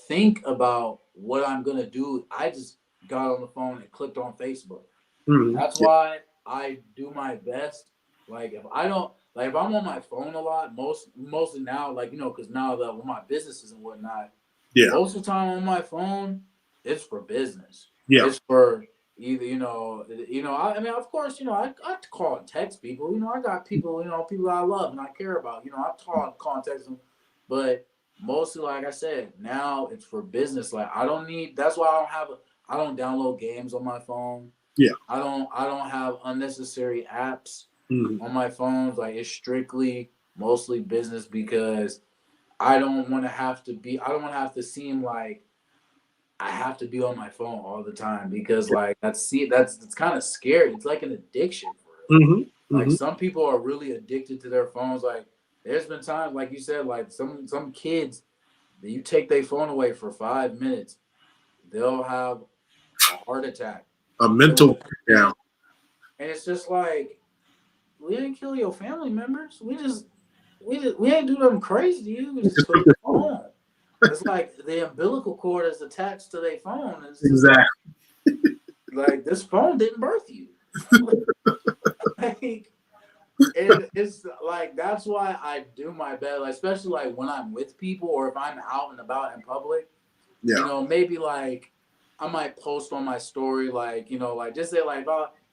think about what I'm gonna do. I just got on the phone and clicked on Facebook. That's why I do my best. Like if I don't like if I'm on my phone a lot, mostly now, like because now that with my businesses and whatnot, yeah, most of the time on my phone, it's for business. yeah, It's for either I mean of course I call and text people. I got people people I love and I care about. I call and text them, but mostly like I said, now it's for business. Like I don't need. That's why I don't download games on my phone. yeah. I don't have unnecessary apps. on my phones. Like it's strictly mostly business because I don't want to have to be. I don't want to have to seem like I have to be on my phone all the time because like that's it's kind of scary. It's like an addiction for real. Like some people are really addicted to their phones. Like there's been times, like you said, like some kids, you take their phone away for 5 minutes, they'll have a heart attack, A mental breakdown. and it's just like we didn't kill your family members. We ain't do nothing crazy to you. We just took your phone. It's like the umbilical cord is attached to their phone. It's Exactly. like this phone didn't birth you. Like, it's like that's why I do my best, like, especially like when I'm with people or if I'm out and about in public. Yeah. You know, maybe like I might post on my story, like, you know, like just say like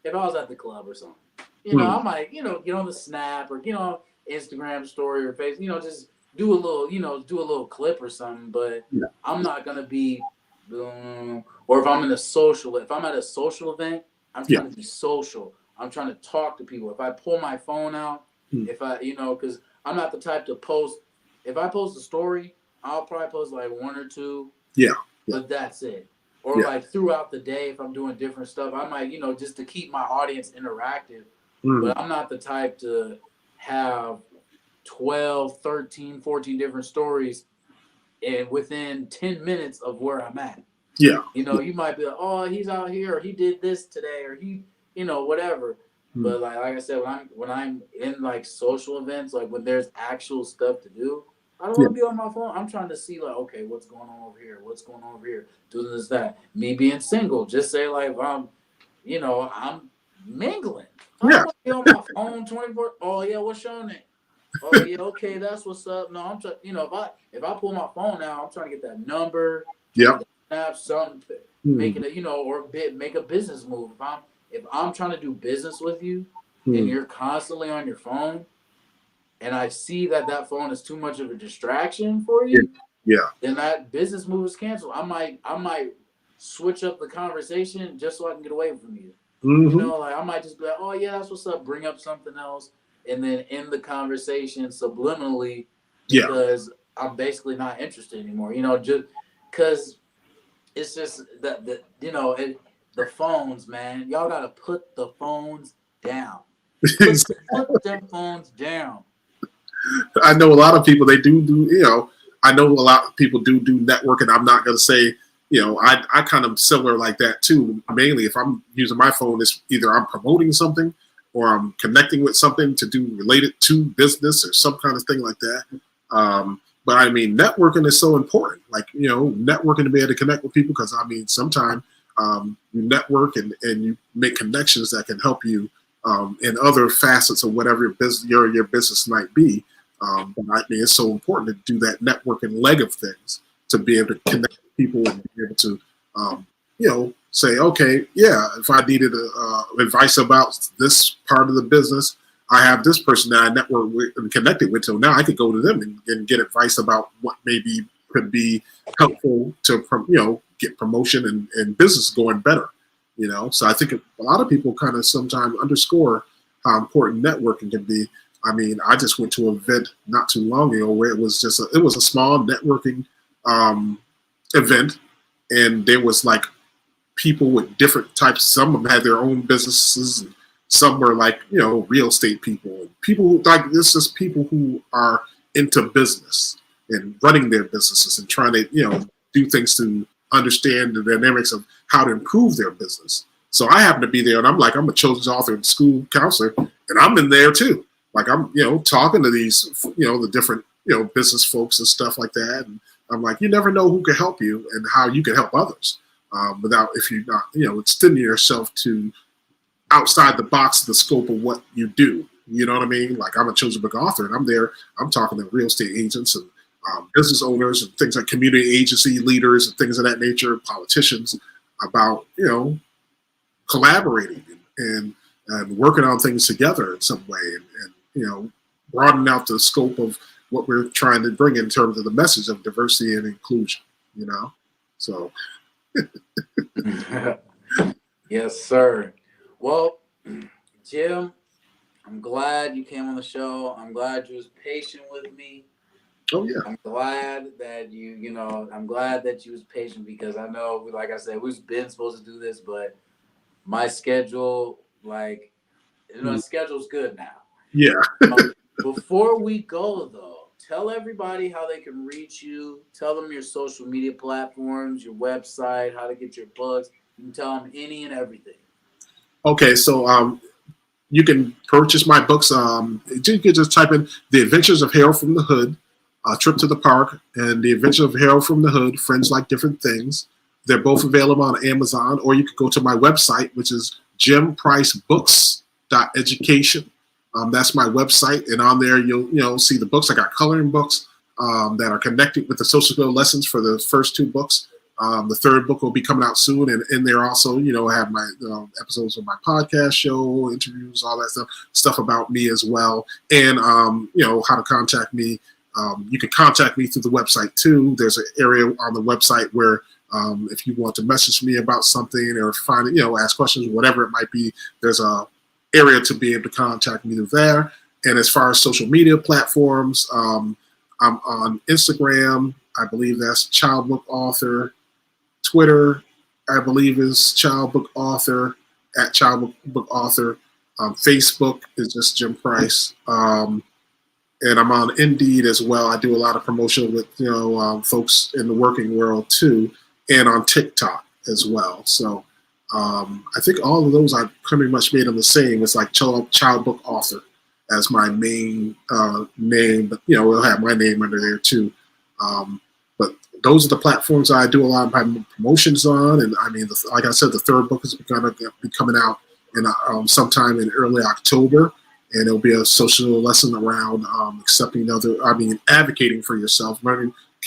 if I was at the club or something, you know, I might, you know, get on the Snap or, you know, Instagram story or Facebook, you know, just do a little, you know, do a little clip or something. But I'm not gonna be, or if I'm at a social event, I'm trying to be social. I'm trying to talk to people. If I pull my phone out, if I, you know, because I'm not the type to post. If I post a story, I'll probably post like one or two. Yeah. But that's it. Or like throughout the day, if I'm doing different stuff, I might, you know, just to keep my audience interactive. But I'm not the type to have 12, 13, 14 different stories and within 10 minutes of where I'm at. Yeah. You know, you might be like, oh, he's out here, or he did this today, or he, you know, whatever. But like I said, when I'm in like social events, like when there's actual stuff to do, I don't want to be on my phone. I'm trying to see like, okay, what's going on over here? What's going on over here? Doing this, that. Me being single, just say like, you know, I'm mingling. I don't want to be on my phone 24. Oh yeah, what's your name? Oh yeah, okay, that's what's up. No, I'm trying. You know, if I pull my phone out, I'm trying to get that number. Yeah. Snap something, making it, you know, or make a business move. If I'm trying to do business with you, and you're constantly on your phone, and I see that phone is too much of a distraction for you, then that business move is canceled. I might switch up the conversation just so I can get away from you. You know, like I might just be like, oh yeah, that's what's up. Bring up something else, and then end the conversation subliminally because I'm basically not interested anymore. You know, just because it's just that you know the phones, man. Y'all gotta put the phones down. Put them phones down. I know a lot of people, they do, you know, I know a lot of people do networking. I'm not going to say, you know, I kind of similar like that too. Mainly if I'm using my phone, it's either I'm promoting something or I'm connecting with something to do related to business or some kind of thing like that. But I mean, networking is so important. Like, you know, networking to be able to connect with people because I mean, sometimes you network and you make connections that can help you in other facets of whatever your business might be. But I mean, it's so important to do that networking leg of things to be able to connect with people and be able to, you know, say, okay, yeah, if I needed advice about this part of the business, I have this person that I network with and connected with. So now I could go to them and get advice about what maybe could be helpful to, you know, get promotion and business going better. You know, so I think a lot of people kind of sometimes underscore how important networking can be. I mean, I just went to an event not too long ago where it was just it was a small networking event, and there was like people with different types. Some of them had their own businesses, and some were like, you know, real estate people. People who, like, this is people who are into business and running their businesses and trying to, you know, do things to understand the dynamics of how to improve their business. So I happen to be there, and I'm a children's author and school counselor, and I'm in there too. Like I'm, you know, talking to these, you know, the different, you know, business folks and stuff like that. And I'm like, you never know who can help you and how you can help others without, if you're not, you know, extending yourself to outside the box of the scope of what you do. You know what I mean? Like I'm a children's book author, and I'm there. I'm talking to real estate agents and business owners and things like community agency leaders and things of that nature, politicians, about, you know, collaborating and working on things together in some way, and you know, broadening out the scope of what we're trying to bring in terms of the message of diversity and inclusion. You know, so. Yes, sir. Well, Jim, I'm glad you came on the show. I'm glad you was patient with me. Oh yeah. I'm glad that I'm glad that you was patient because I know, like I said, we've been supposed to do this, but my schedule, my schedule's good now. Yeah. Before we go, though, tell everybody how they can reach you. Tell them your social media platforms, your website, how to get your books. You can tell them any and everything. Okay, so you can purchase my books. You can just type in The Adventures of Harold from the Hood, Trip to the Park, and The Adventures of Harold from the Hood, Friends Like Different Things. They're both available on Amazon, or you could go to my website, which is jimpricebooks.education. That's my website, and on there you'll see the books. I got coloring books that are connected with the social skill lessons for the first 2 books. The 3rd book will be coming out soon, and in there also, I have my episodes of my podcast show, interviews, all that stuff about me as well, and how to contact me. You can contact me through the website too. There's an area on the website where if you want to message me about something or find ask questions, whatever it might be, there's a area to be able to contact me there. And as far as social media platforms, I'm on Instagram. I believe that's Child Book Author. Twitter, I believe, is Child Book Author, at Child Book Author. Facebook is just Jim Price. And I'm on Indeed as well. I do a lot of promotion with folks in the working world too, and on TikTok as well. So I think all of those I've pretty much made them the same. It's like Child Book Author as my main name, but we'll have my name under there too. But those are the platforms I do a lot of my promotions on, and I mean, like I said, the 3rd book is going to be coming out in sometime in early October, and it'll be a social lesson around advocating for yourself,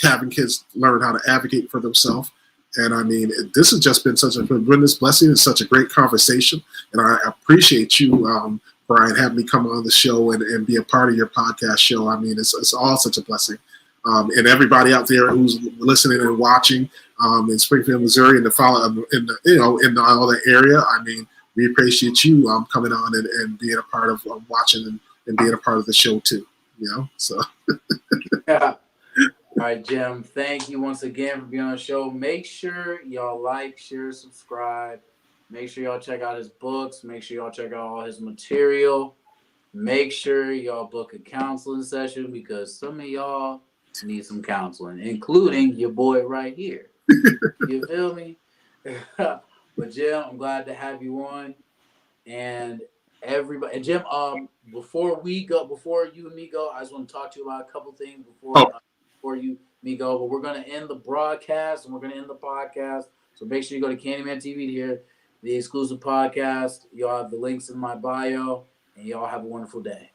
having kids learn how to advocate for themselves. And I mean, this has just been such a tremendous blessing and such a great conversation. And I appreciate you, Brian, having me come on the show and be a part of your podcast show. I mean, it's all such a blessing. And everybody out there who's listening and watching in Springfield, Missouri, and in all that area. I mean, we appreciate you coming on and being a part of watching and being a part of the show too. So. Yeah. All right, Jim, thank you once again for being on the show. Make sure y'all like, share, subscribe. Make sure y'all check out his books. Make sure y'all check out all his material. Make sure y'all book a counseling session because some of y'all need some counseling, including your boy right here. You feel me? But Jim, I'm glad to have you on. And everybody, and Jim, before you and me go, I just want to talk to you about a couple things before you and me go. But we're gonna end the broadcast and we're gonna end the podcast. So make sure you go to Candyman TV to hear the exclusive podcast. Y'all have the links in my bio, and y'all have a wonderful day.